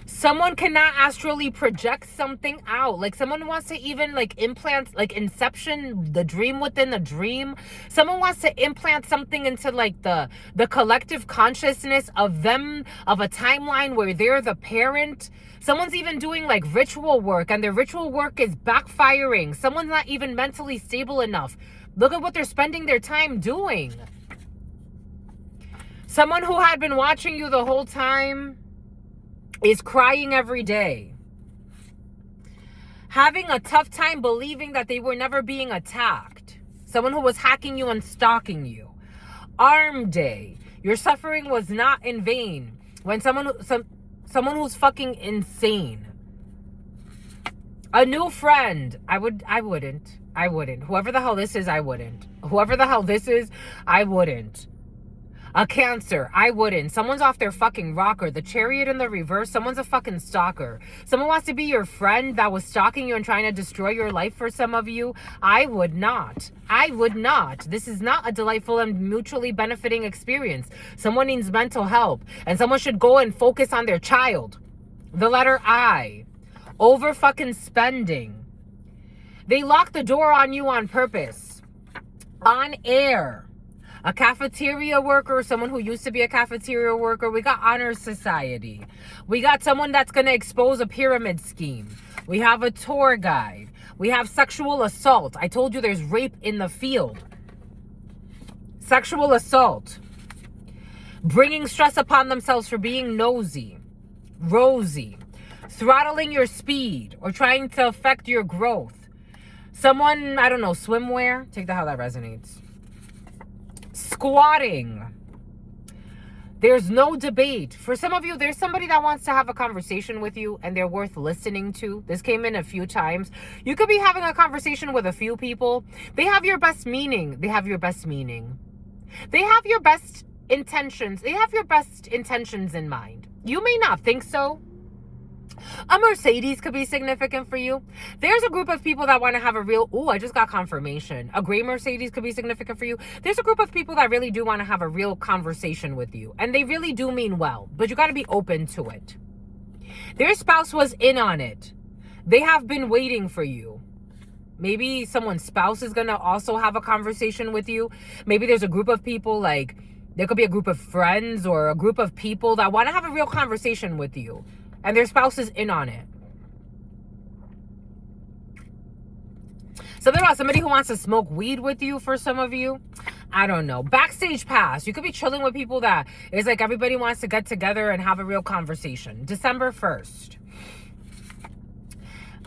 Someone cannot astrally project something out. Like, someone wants to even like implant, like Inception, the dream within the dream. Someone wants to implant something into like the collective consciousness of them, of a timeline where they're the parent. Someone's even doing like ritual work, and their ritual work is backfiring. Someone's not even mentally stable enough. Look at what they're spending their time doing. Someone who had been watching you the whole time is crying every day. Having a tough time believing that they were never being attacked. Someone who was hacking you and stalking you. Arm day. Your suffering was not in vain. When someone who's fucking insane. A new friend. I wouldn't. Whoever the hell this is, I wouldn't. Whoever the hell this is, I wouldn't. A Cancer, I wouldn't. Someone's off their fucking rocker. The Chariot in the reverse, someone's a fucking stalker. Someone wants to be your friend that was stalking you and trying to destroy your life for some of you. I would not. This is not a delightful and mutually benefiting experience. Someone needs mental help. And someone should go and focus on their child. The letter I. Over fucking spending. They locked the door on you on purpose. On air. A cafeteria worker, someone who used to be a cafeteria worker. We got honor society. We got someone that's going to expose a pyramid scheme. We have a tour guide. We have sexual assault. I told you there's rape in the field. Sexual assault. Bringing stress upon themselves for being nosy. Rosy. Throttling your speed or trying to affect your growth. Someone, I don't know, swimwear. Take that how that resonates. Squatting. There's no debate. For some of you, there's somebody that wants to have a conversation with you and they're worth listening to. This came in a few times. You could be having a conversation with a few people. They have your best meaning. They have your best meaning. They have your best intentions. They have your best intentions in mind. You may not think so. A Mercedes could be significant for you. There's a group of people that want to have a real... Ooh, I just got confirmation. A gray Mercedes could be significant for you. There's a group of people that really do want to have a real conversation with you. And they really do mean well. But you got to be open to it. Their spouse was in on it. They have been waiting for you. Maybe someone's spouse is going to also have a conversation with you. Maybe there's a group of people like... There could be a group of friends or a group of people that want to have a real conversation with you. And their spouse is in on it. Something about somebody who wants to smoke weed with you for some of you. I don't know. Backstage pass. You could be chilling with people that is like everybody wants to get together and have a real conversation. December 1st.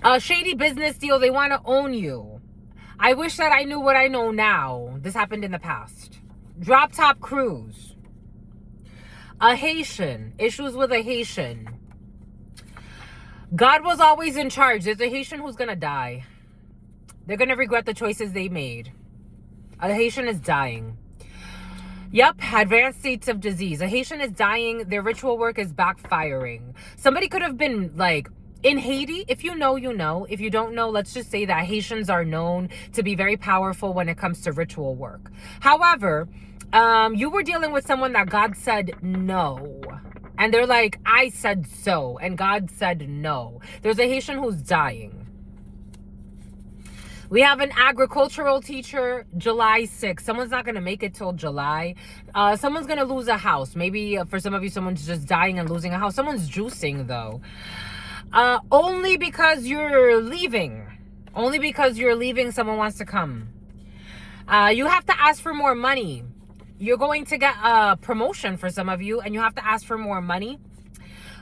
A shady business deal. They want to own you. I wish that I knew what I know now. This happened in the past. Drop top cruise. A Haitian. Issues with a Haitian. God was always in charge. There's a Haitian who's going to die. They're going to regret the choices they made. A Haitian is dying. Yep, advanced states of disease. A Haitian is dying. Their ritual work is backfiring. Somebody could have been like in Haiti. If you know, you know. If you don't know, let's just say that Haitians are known to be very powerful when it comes to ritual work. However, you were dealing with someone that God said no. And they're like, I said so. And God said no. There's a Haitian who's dying. We have an agricultural teacher, July 6th. Someone's not going to make it till July. Someone's going to lose a house. Maybe for some of you, someone's just dying and losing a house. Someone's juicing, though. Only because you're leaving. Only because you're leaving, someone wants to come. You have to ask for more money. You're going to get a promotion for some of you, and you have to ask for more money.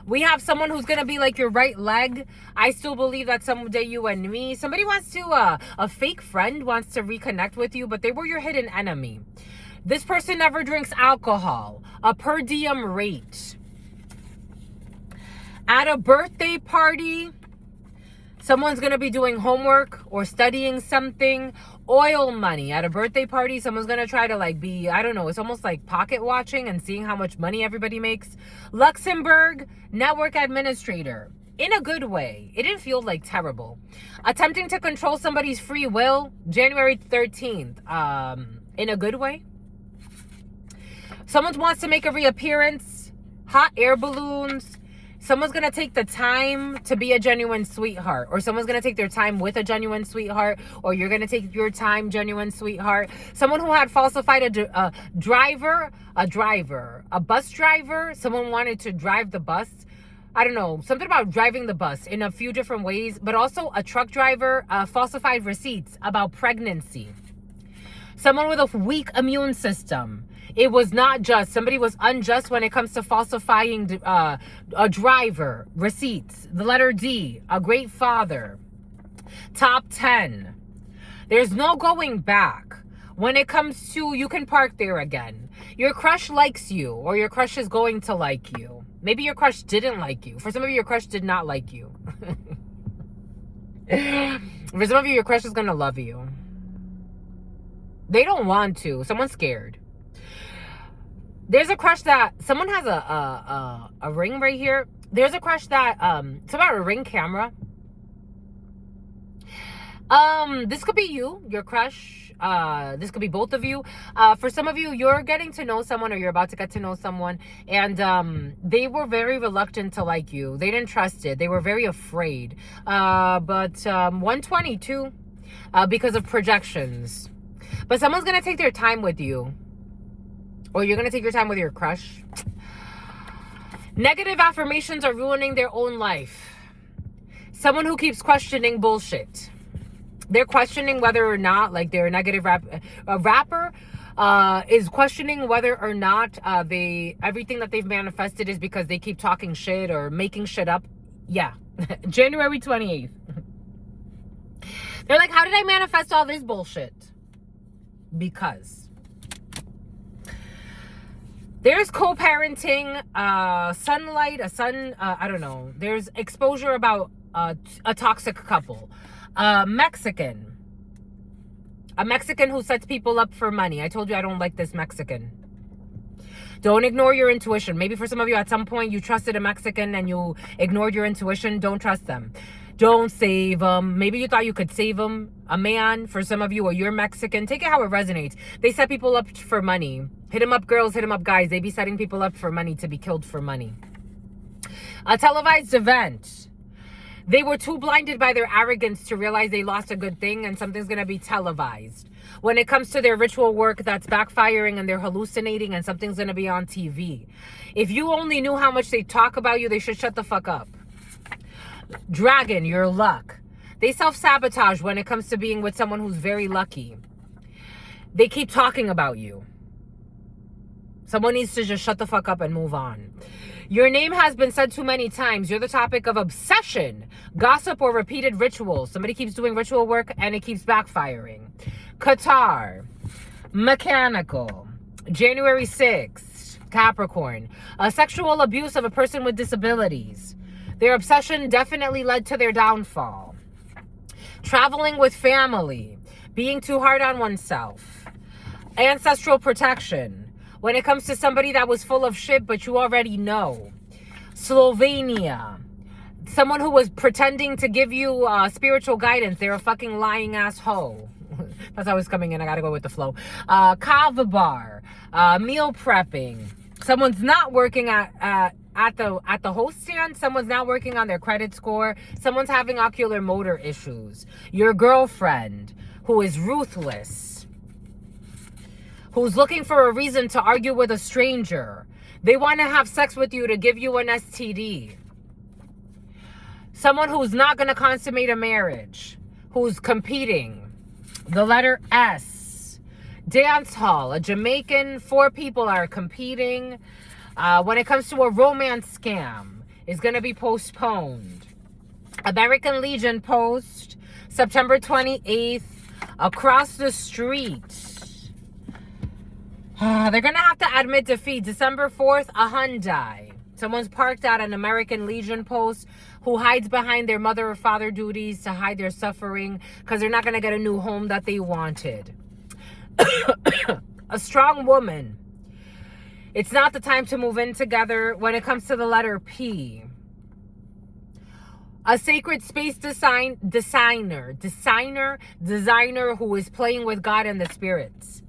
We have someone who's going to be like your right leg. I still believe that someday you and me, somebody wants to, a fake friend wants to reconnect with you, but they were your hidden enemy. This person never drinks alcohol. A per diem rate. At a birthday party, someone's going to be doing homework or studying something. Oil money. At a birthday party, someone's going to try to like be, I don't know, it's almost like pocket watching and seeing how much money everybody makes. Luxembourg, network administrator. In a good way. It didn't feel like terrible. Attempting to control somebody's free will, January 13th. In a good way. Someone wants to make a reappearance. Hot air balloons. Someone's going to take the time to be a genuine sweetheart, or someone's going to take their time with a genuine sweetheart, or you're going to take your time, genuine sweetheart. Someone who had falsified a bus driver. Someone wanted to drive the bus. I don't know, something about driving the bus in a few different ways, but also a truck driver, falsified receipts about pregnancy. Someone with a weak immune system. It was not just. Somebody was unjust when it comes to falsifying a driver, receipts, the letter D, a great father. Top 10. There's no going back. When it comes to, you can park there again. Your crush likes you, or your crush is going to like you. Maybe your crush didn't like you. For some of you, your crush did not like you. For some of you, your crush is going to love you. They don't want to. Someone's scared. There's a crush that someone has a ring right here. There's a crush that it's about a Ring camera. This could be you, your crush. This could be both of you. For some of you, you're getting to know someone, or you're about to get to know someone, and they were very reluctant to like you. They didn't trust it. They were very afraid. But 122 because of projections. But someone's gonna take their time with you. Or you're going to take your time with your crush. Negative affirmations are ruining their own life. Someone who keeps questioning bullshit. They're questioning whether or not, like, they're a negative rapper is questioning whether or not everything that they've manifested is because they keep talking shit or making shit up. Yeah. January 28th. They're like, how did I manifest all this bullshit? Because there's co-parenting, sunlight, I don't know. There's exposure about a toxic couple. Mexican. A Mexican who sets people up for money. I told you I don't like this Mexican. Don't ignore your intuition. Maybe for some of you, at some point, you trusted a Mexican and you ignored your intuition. Don't trust them. Don't save them. Maybe you thought you could save them. A man, for some of you, or you're Mexican. Take it how it resonates. They set people up for money. Hit them up, girls. Hit them up, guys. They be setting people up for money to be killed for money. A televised event. They were too blinded by their arrogance to realize they lost a good thing, and something's going to be televised. When it comes to their ritual work, that's backfiring and they're hallucinating, and something's going to be on TV. If you only knew how much they talk about you, they should shut the fuck up. Dragon, your luck. They self-sabotage when it comes to being with someone who's very lucky. They keep talking about you. Someone needs to just shut the fuck up and move on. Your name has been said too many times. You're the topic of obsession, gossip, or repeated rituals. Somebody keeps doing ritual work and it keeps backfiring. Qatar. Mechanical. January 6th. Capricorn. Sexual abuse of a person with disabilities. Their obsession definitely led to their downfall. Traveling with family. Being too hard on oneself. Ancestral protection. When it comes to somebody that was full of shit, but you already know. Slovenia. Someone who was pretending to give you spiritual guidance. They're a fucking lying ass hoe. That's always coming in. I gotta go with the flow. Kava bar. Meal prepping. Someone's not working at the host stand. Someone's not working on their credit score. Someone's having ocular motor issues. Your girlfriend, who is ruthless, who's looking for a reason to argue with a stranger. They want to have sex with you to give you an STD. Someone who's not going to consummate a marriage, who's competing. The letter S. Dance hall. A Jamaican, 4 people are competing. When it comes to a romance scam, is going to be postponed. American Legion post, September 28th, across the street. They're going to have to admit defeat. December 4th, a Hyundai. Someone's parked at an American Legion post who hides behind their mother or father duties to hide their suffering because they're not going to get a new home that they wanted. A strong woman. It's not the time to move in together. When it comes to the letter P. A sacred space designer who is playing with God and the spirits.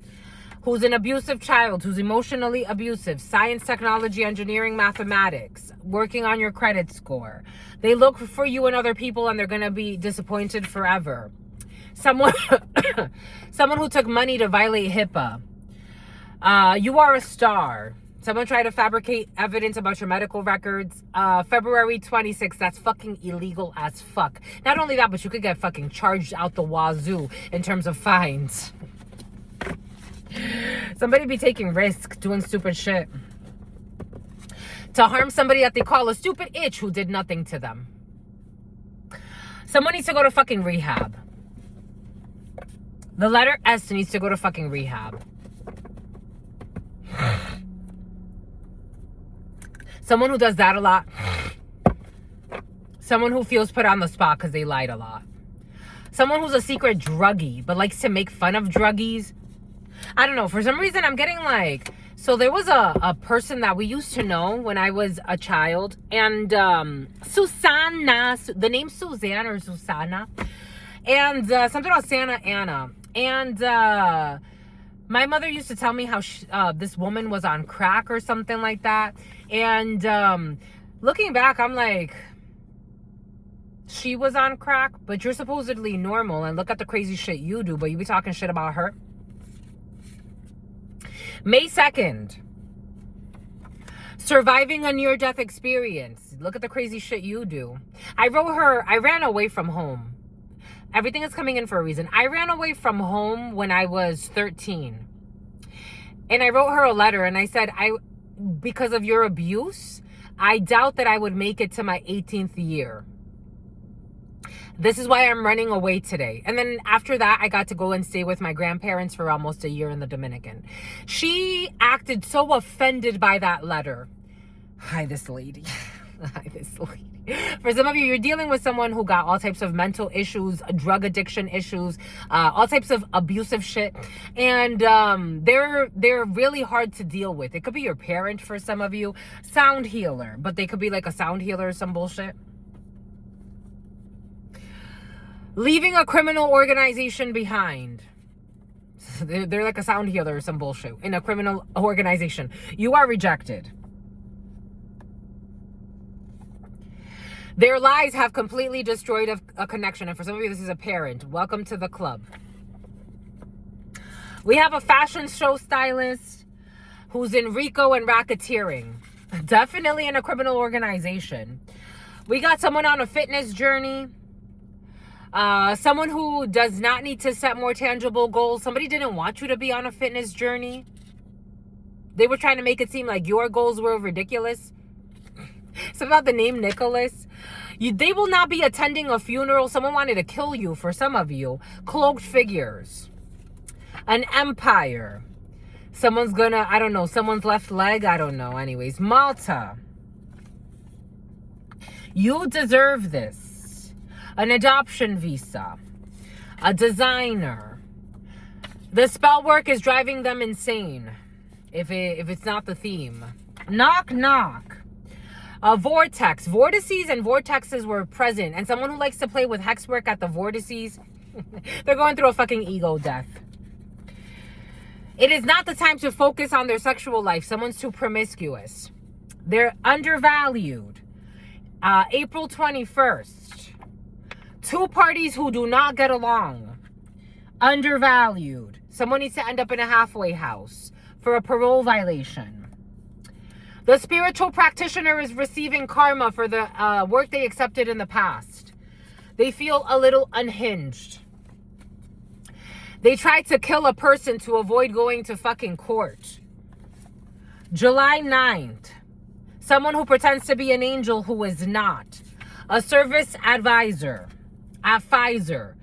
Who's an abusive child, who's emotionally abusive, science, technology, engineering, mathematics, working on your credit score. They look for you and other people and they're going to be disappointed forever. Someone who took money to violate HIPAA. You are a star. Someone tried to fabricate evidence about your medical records. February 26th, that's fucking illegal as fuck. Not only that, but you could get fucking charged out the wazoo in terms of fines. Somebody be taking risk, doing stupid shit to harm somebody that they call a stupid itch who did nothing to them. Someone needs to go to fucking rehab. The letter S needs to go to fucking rehab. Someone who does that a lot. Someone who feels put on the spot because they lied a lot. Someone who's a secret druggie but likes to make fun of druggies. I don't know. For some reason, I'm getting like... So there was a person that we used to know when I was a child. And Susanna, the name Suzanne or Susanna. And something about Santa Ana. And my mother used to tell me how this woman was on crack or something like that. And looking back, I'm like... She was on crack, but you're supposedly normal. And look at the crazy shit you do, but you be talking shit about her. May 2nd. Surviving a near-death experience. Look at the crazy shit you do. I wrote her, I ran away from home. Everything is coming in for a reason. I ran away from home when I was 13. And I wrote her a letter and I said, because of your abuse, I doubt that I would make it to my 18th year. This is why I'm running away today. And then after that, I got to go and stay with my grandparents for almost a year in the Dominican. She acted so offended by that letter. Hi, this lady. Hi, this lady. For some of you, you're dealing with someone who got all types of mental issues, drug addiction issues, all types of abusive shit. And they're really hard to deal with. It could be your parent for some of you. Sound healer. But they could be like a sound healer or some bullshit. Leaving a criminal organization behind. They're like a sound healer or some bullshit in a criminal organization. You are rejected. Their lies have completely destroyed a connection. And for some of you, this is a parent. Welcome to the club. We have a fashion show stylist who's in RICO and racketeering. Definitely in a criminal organization. We got someone on a fitness journey. Someone who does not need to set more tangible goals. Somebody didn't want you to be on a fitness journey. They were trying to make it seem like your goals were ridiculous. Something about the name Nicholas. They will not be attending a funeral. Someone wanted to kill you for some of you. Cloaked figures. An empire. Someone's gonna, I don't know, someone's left leg. I don't know. Anyways, Malta. You deserve this. An adoption visa, a designer. The spell work is driving them insane. if it's not the theme. Knock, knock. A vortex. Vortices and vortexes were present. And someone who likes to play with hex work at the vortices, they're going through a fucking ego death. It is not the time to focus on their sexual life. Someone's too promiscuous. They're undervalued. April 21st. Two parties who do not get along. Undervalued. Someone needs to end up in a halfway house for a parole violation. The spiritual practitioner is receiving karma for the work they accepted in the past. They feel a little unhinged. They tried to kill a person to avoid going to fucking court. July 9th. Someone who pretends to be an angel who is not. A service advisor. Advisor.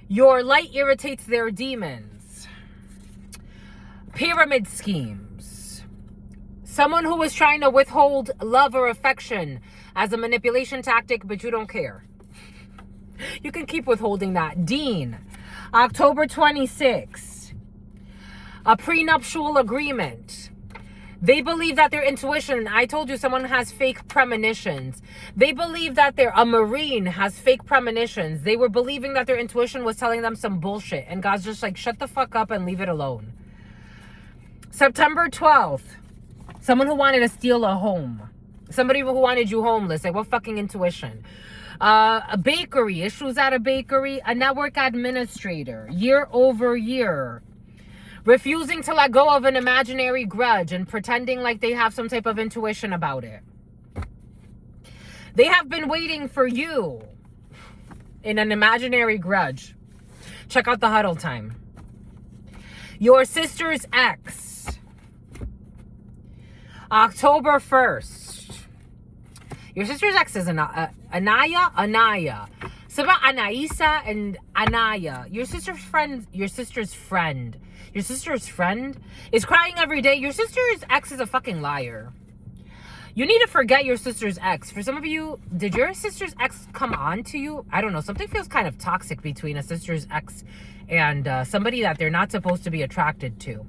Your light irritates their demons. Pyramid schemes. Someone who is trying to withhold love or affection as a manipulation tactic, but you don't care. You can keep withholding that. Dean. October 26th. A prenuptial agreement. They believe that their intuition, I told you someone has fake premonitions. They believe that a Marine has fake premonitions. They were believing that their intuition was telling them some bullshit. And God's just like, shut the fuck up and leave it alone. September 12th. Someone who wanted to steal a home. Somebody who wanted you homeless. Like, what fucking intuition? A bakery. Issues at a bakery. A network administrator. Year over year. Refusing to let go of an imaginary grudge and pretending like they have some type of intuition about it. They have been waiting for you in an imaginary grudge. Check out the huddle time. Your sister's ex. October 1st. Your sister's ex is Anaya. It's about Anaisa and Anaya. Your sister's friend is crying every day. Your sister's ex is a fucking liar. You need to forget your sister's ex. For some of you, did your sister's ex come on to you? I don't know. Something feels kind of toxic between a sister's ex and somebody that they're not supposed to be attracted to.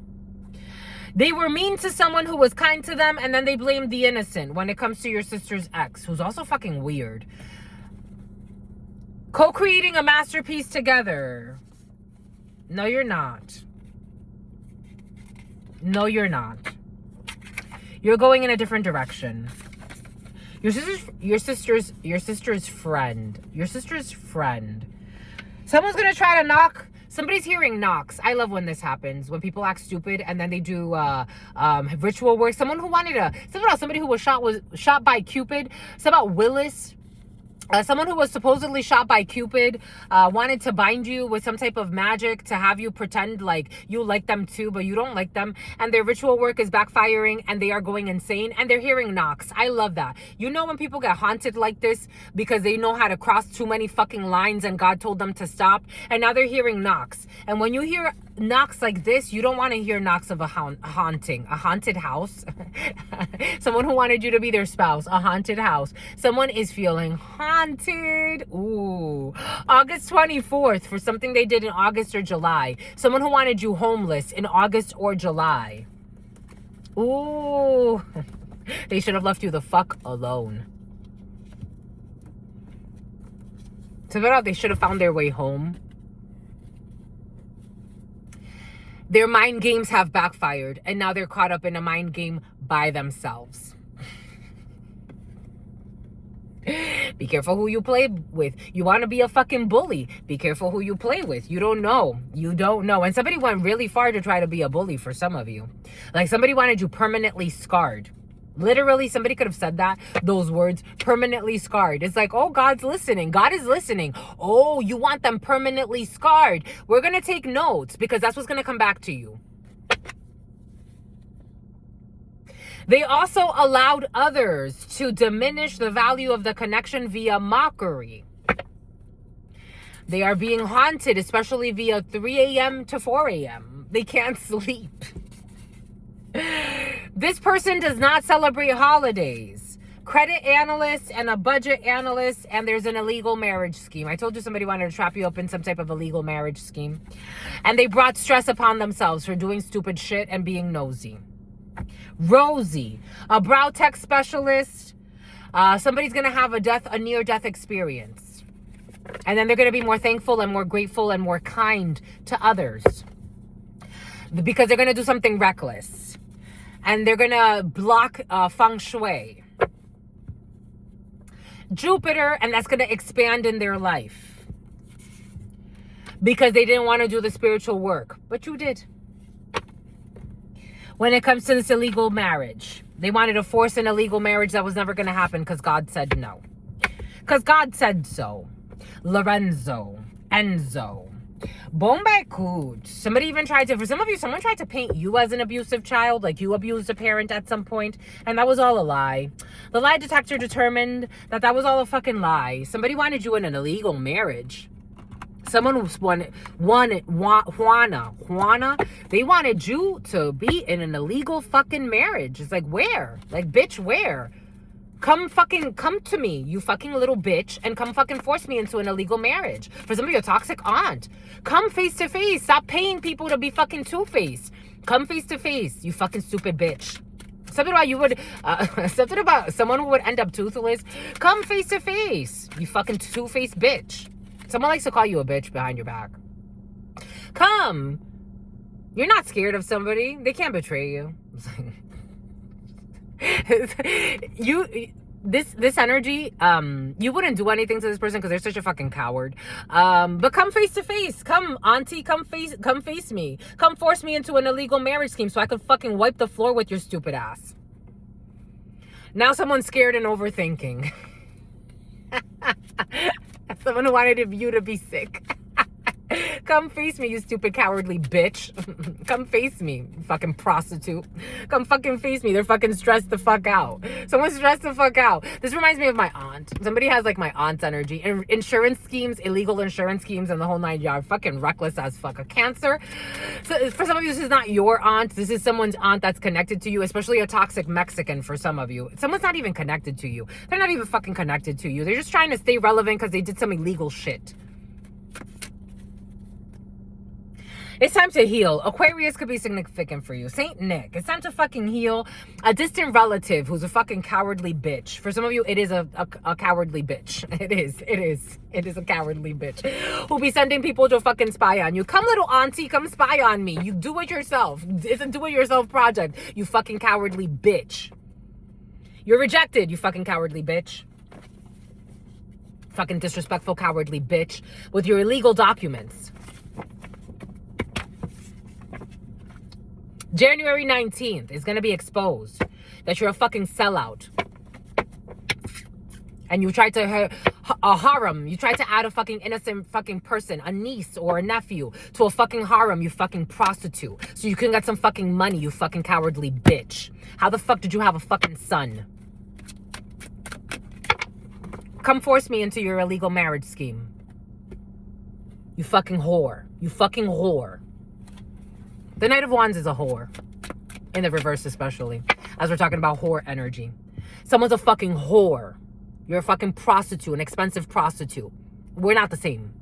They were mean to someone who was kind to them, and then they blamed the innocent when it comes to your sister's ex, who's also fucking weird. Co-creating a masterpiece together. No, you're not. No, you're not. You're going in a different direction. Your sister's friend. Someone's gonna try to knock. Somebody's hearing knocks. I love when this happens. When people act stupid and then they do ritual work. Somebody who was shot by Cupid. It's about Willis. Someone who was supposedly shot by Cupid wanted to bind you with some type of magic to have you pretend like you like them too, but you don't like them. And their ritual work is backfiring and they are going insane and they're hearing knocks. I love that. You know when people get haunted like this because they know how to cross too many fucking lines and God told them to stop. And now they're hearing knocks. And when you hear knocks like this, you don't want to hear knocks of a haunting. A haunted house. Someone who wanted you to be their spouse. A haunted house. Someone is feeling haunted. Ooh. August 24th for something they did in August or July. Someone who wanted you homeless in August or July. Ooh. They should have left you the fuck alone. So they should have found their way home. Their mind games have backfired and now they're caught up in a mind game by themselves. Be careful who you play with. You want to be a fucking bully. Be careful who you play with. You don't know. And somebody went really far to try to be a bully for some of you. Like somebody wanted you permanently scarred. Literally, somebody could have said those words, permanently scarred. It's like, oh, God's listening. God is listening. Oh, you want them permanently scarred. We're going to take notes because that's what's going to come back to you. They also allowed others to diminish the value of the connection via mockery. They are being haunted, especially via 3 a.m. to 4 a.m. They can't sleep. This person does not celebrate holidays. Credit analyst and a budget analyst, and there's an illegal marriage scheme. I told you somebody wanted to trap you up in some type of illegal marriage scheme. And they brought stress upon themselves for doing stupid shit and being nosy. Rosie, a brow tech specialist. Somebody's going to have a near-death experience. And then they're going to be more thankful and more grateful and more kind to others. Because they're going to do something reckless. And they're going to block feng shui. Jupiter, and that's going to expand in their life. Because they didn't want to do the spiritual work. But you did. When it comes to this illegal marriage, they wanted to force an illegal marriage that was never going to happen because God said no. Because God said so. Lorenzo, Enzo, Bombay Cooch. Somebody even tried to, for some of you, someone tried to paint you as an abusive child, like you abused a parent at some point, and that was all a lie. The lie detector determined that that was all a fucking lie. Somebody wanted you in an illegal marriage. Someone wanted Juana, they wanted you to be in an illegal fucking marriage. It's like, where? Like, bitch, where? Come to me, you fucking little bitch, and come fucking force me into an illegal marriage. For some of your toxic aunt, come face to face. Stop paying people to be fucking two-faced. Come face to face, you fucking stupid bitch. Something about you would, something about someone who would end up toothless. Come face to face, you fucking two-faced bitch. Someone likes to call you a bitch behind your back. Come. You're not scared of somebody. They can't betray you. This energy, you wouldn't do anything to this person because they're such a fucking coward. But come face to face. Come, auntie, come face me. Come force me into an illegal marriage scheme so I could fucking wipe the floor with your stupid ass. Now someone's scared and overthinking. Someone who wanted you to be sick. Come face me, you stupid cowardly bitch. Come face me, you fucking prostitute. Come fucking face me. They're fucking stressed the fuck out. Someone's stressed the fuck out. This reminds me of my aunt. Somebody has like my aunt's energy. And insurance schemes, illegal insurance schemes, and the whole 9 yards. Fucking reckless as fuck. A Cancer. So for some of you, this is not your aunt. This is someone's aunt that's connected to you, especially a toxic Mexican for some of you. Someone's not even connected to you. They're not even fucking connected to you. They're just trying to stay relevant because they did some illegal shit. It's time to heal. Aquarius could be significant for you. Saint Nick. It's time to fucking heal. A distant relative who's a fucking cowardly bitch. For some of you, it is a cowardly bitch. It is a cowardly bitch. Who'll be sending people to fucking spy on you. Come, little auntie, come spy on me. You do it yourself. It's a do-it-yourself project. You fucking cowardly bitch. You're rejected, you fucking cowardly bitch. Fucking disrespectful, cowardly bitch. With your illegal documents. January 19th is going to be exposed that you're a fucking sellout. And you tried to, a harem, you tried to add a fucking innocent fucking person, a niece or a nephew, to a fucking harem, you fucking prostitute. So you can get some fucking money, you fucking cowardly bitch. How the fuck did you have a fucking son? Come force me into your illegal marriage scheme. You fucking whore. You fucking whore. The Knight of Wands is a whore. In the reverse especially. As we're talking about whore energy. Someone's a fucking whore. You're a fucking prostitute. An expensive prostitute. We're not the same.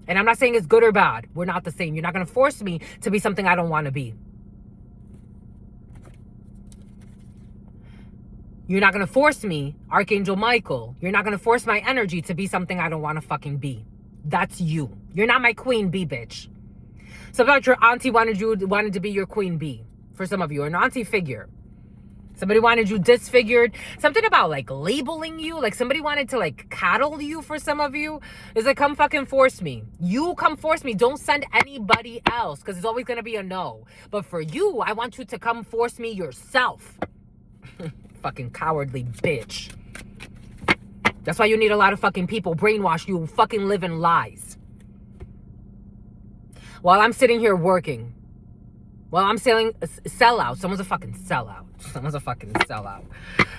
And I'm not saying it's good or bad. We're not the same. You're not going to force me to be something I don't want to be. You're not going to force me, Archangel Michael. You're not going to force my energy to be something I don't want to fucking be. That's you. You're not my queen bee, bitch. So about your auntie wanted to be your queen bee. For some of you, an auntie figure. Somebody wanted you disfigured. Something about like labeling you. Like somebody wanted to like coddle you for some of you. It's like, come fucking force me. You come force me. Don't send anybody else. Because it's always going to be a no. But for you, I want you to come force me yourself. Fucking cowardly bitch. That's why you need a lot of fucking people brainwash you. Fucking live in lies. While I'm sitting here working. While I'm selling sellout. Someone's a fucking sellout. Someone's a fucking sellout.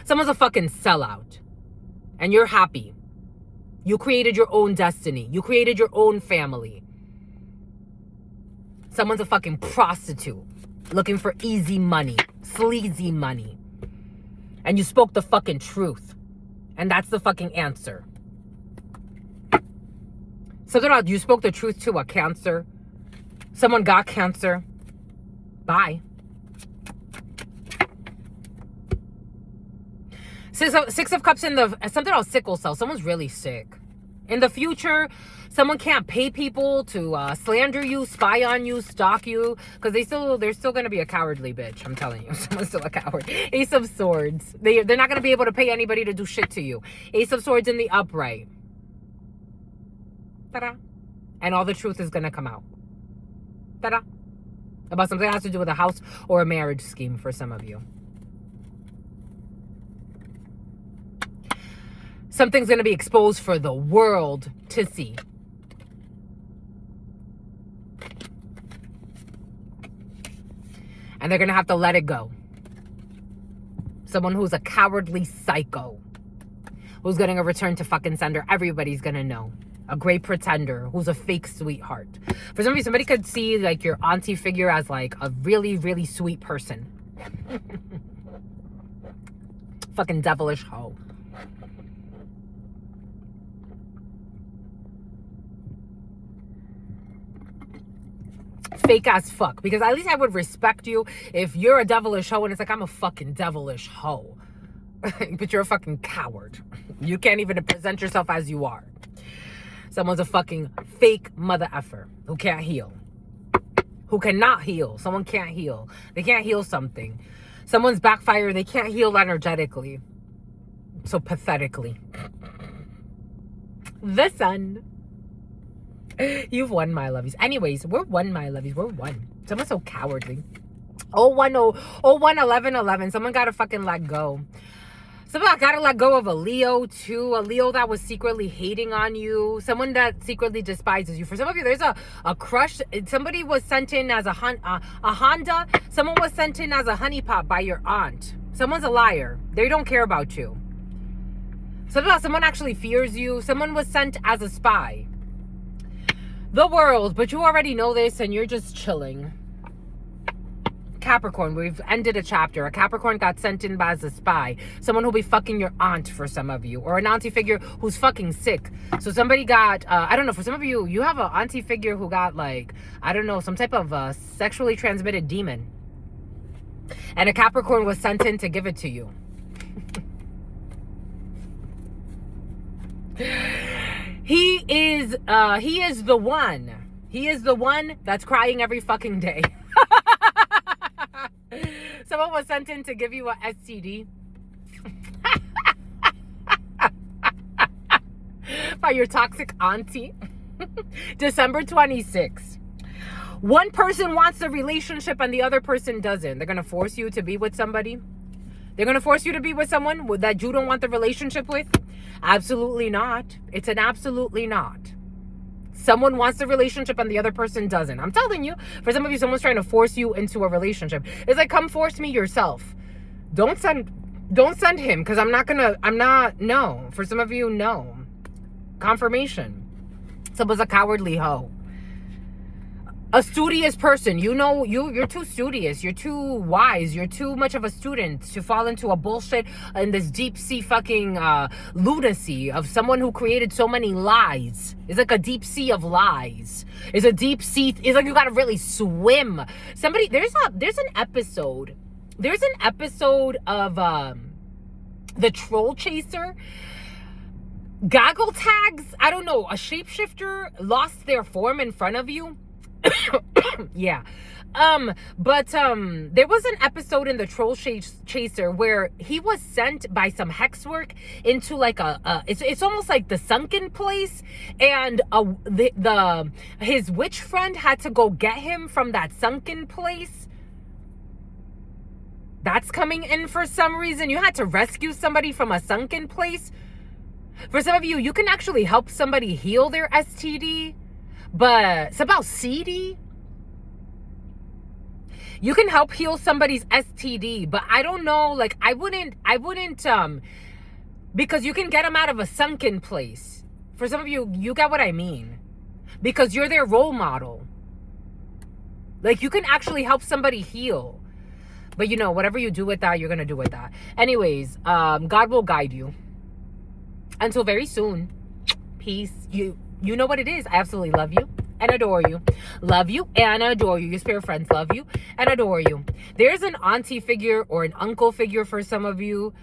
Someone's a fucking sellout. And you're happy. You created your own destiny. You created your own family. Someone's a fucking prostitute. Looking for easy money. Sleazy money. And you spoke the fucking truth. And that's the fucking answer. Something about you spoke the truth to a Cancer. Someone got cancer. Bye. Six of Cups in the something about sickle cell. Someone's really sick. In the future, someone can't pay people to slander you, spy on you, stalk you, because they're still gonna be a cowardly bitch. I'm telling you, someone's still a coward. Ace of Swords. They're not gonna be able to pay anybody to do shit to you. Ace of Swords in the upright. Ta-da! And all the truth is gonna come out. Ta-da! About something that has to do with a house or a marriage scheme for some of you. Something's going to be exposed for the world to see. And they're going to have to let it go. Someone who's a cowardly psycho. Who's getting a return to fucking sender. Everybody's going to know. A great pretender who's a fake sweetheart. For some of you, somebody could see like your auntie figure as like a really, really sweet person. Fucking devilish hoe. Fake as fuck, because at least I would respect you if you're a devilish hoe and it's like I'm a fucking devilish hoe. But you're a fucking coward. You can't even present yourself as you are. Someone's a fucking fake mother effer who can't heal. Who cannot heal. Someone can't heal. They can't heal something. Someone's backfire. They can't heal energetically. So pathetically. The Sun. You've won, my lovies. Anyways, we're one, my lovies. We're one. Someone's so cowardly. 1111. Someone gotta fucking let go. Someone gotta let go of a Leo too. A Leo that was secretly hating on you. Someone that secretly despises you. For some of you, there's a crush. Somebody was sent in as a Honda. Someone was sent in as a honeypot by your aunt. Someone's a liar. They don't care about you. Someone actually fears you. Someone was sent as a spy. The World, but you already know this and you're just chilling. Capricorn, we've ended a chapter. A Capricorn got sent in as a spy. Someone who'll be fucking your aunt for some of you. Or an auntie figure who's fucking sick. So somebody got, I don't know, for some of you, you have an auntie figure who got like, I don't know, some type of sexually transmitted demon. And a Capricorn was sent in to give it to you. He is the one. He is the one that's crying every fucking day. Someone was sent in to give you a STD. By your toxic auntie. December 26th. One person wants the relationship and the other person doesn't. They're going to force you to be with somebody. They're going to force you to be with someone that you don't want the relationship with. Absolutely not. It's an absolutely not. Someone wants the relationship and the other person doesn't. I'm telling you, for some of you, someone's trying to force you into a relationship. It's like, come force me yourself. Don't send him, because no. For some of you, no. Confirmation. Someone's a cowardly hoe. A studious person. You know, you're too studious. You're too wise. You're too much of a student to fall into a bullshit and this deep sea fucking lunacy of someone who created so many lies. It's like a deep sea of lies. It's a deep sea. It's like you gotta really swim. Somebody, there's an episode. There's an episode of The Troll Chaser. Goggle tags. I don't know. A shapeshifter lost their form in front of you. Yeah. But there was an episode in the Troll Chaser where he was sent by some hex work into like it's almost like the sunken place, and his witch friend had to go get him from that sunken place. That's coming in for some reason. You had to rescue somebody from a sunken place. For some of you, you can actually help somebody heal their STD. But it's about CD. You can help heal somebody's STD, but I don't know, like I wouldn't because you can get them out of a sunken place. For some of you, you get what I mean. Because you're their role model. Like you can actually help somebody heal. But you know, whatever you do with that, you're going to do with that. Anyways, God will guide you. Until very soon. Peace. You know what it is. I absolutely love you and adore you. Love you and adore you. Your spirit friends love you and adore you. There's an auntie figure or an uncle figure for some of you.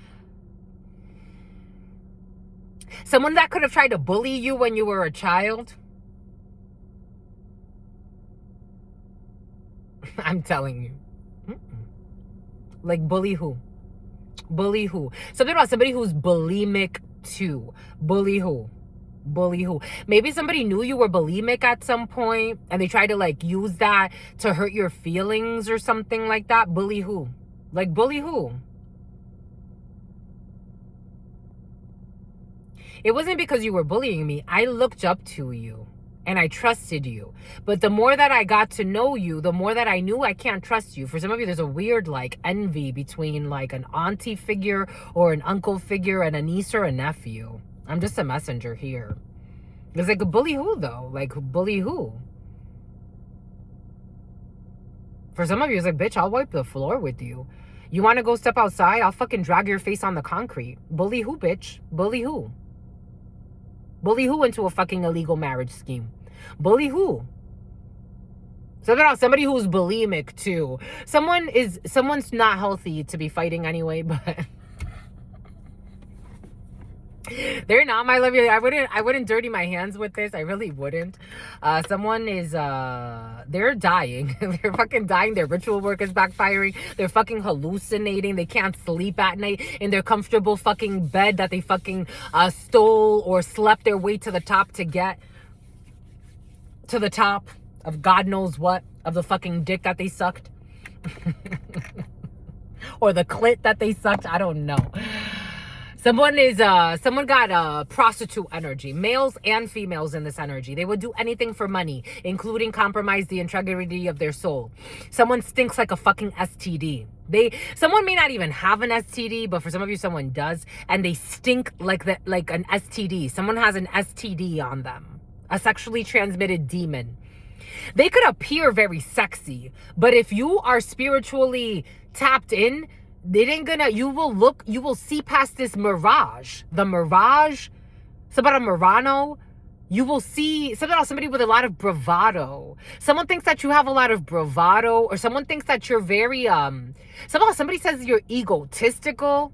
Someone that could have tried to bully you when you were a child. I'm telling you. Like, bully who? Bully who? Something about somebody who's bulimic too. Bully who? Bully who? Maybe somebody knew you were bulimic at some point and they tried to like use that to hurt your feelings or something like that. Bully who? Like, bully who? It wasn't because you were bullying me. I looked up to you and I trusted you. But the more that I got to know you, the more that I knew I can't trust you. For some of you, there's a weird like envy between like an auntie figure or an uncle figure and a niece or a nephew. I'm just a messenger here. It's like, a bully who though? Like, bully who? For some of you, it's like, bitch, I'll wipe the floor with you. You want to go step outside? I'll fucking drag your face on the concrete. Bully who, bitch? Bully who? Bully who into a fucking illegal marriage scheme? Bully who? Somebody who's bulimic too. Someone's not healthy to be fighting anyway, but they're not my love. I wouldn't dirty my hands with this. I really wouldn't. Someone is they're dying. They're fucking dying. Their ritual work is backfiring. They're fucking hallucinating. They can't sleep at night in their comfortable fucking bed that they fucking stole or slept their way to the top to get to the top of God knows what, of the fucking dick that they sucked. Or the clit that they sucked. I don't know. Someone got prostitute energy, males and females in this energy. They would do anything for money, including compromise the integrity of their soul. Someone stinks like a fucking STD. Someone may not even have an STD, but for some of you, someone does, and they stink like an STD. Someone has an STD on them, a sexually transmitted demon. They could appear very sexy, but if you are spiritually tapped in, you will see past this mirage. The mirage, something about a Murano. You will see something about somebody with a lot of bravado. Someone thinks that you have a lot of bravado, or someone thinks that you're very, somebody says you're egotistical.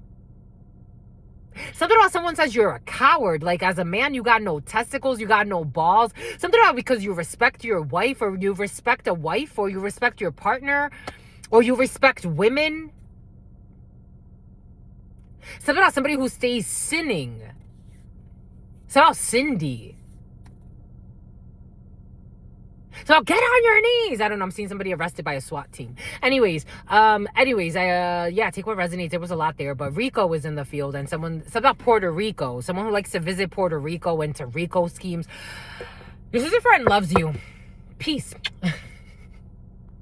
Something about someone says you're a coward. Like, as a man, you got no testicles, you got no balls. Something about because you respect your wife, or you respect a wife, or you respect your partner, or you respect women. Something about somebody who stays sinning. Something about Cindy. So get on your knees. I don't know. I'm seeing somebody arrested by a SWAT team. Anyways, yeah, take what resonates. There was a lot there, but Rico was in the field, and something about Puerto Rico. Someone who likes to visit Puerto Rico into Rico schemes. Your sister friend loves you. Peace.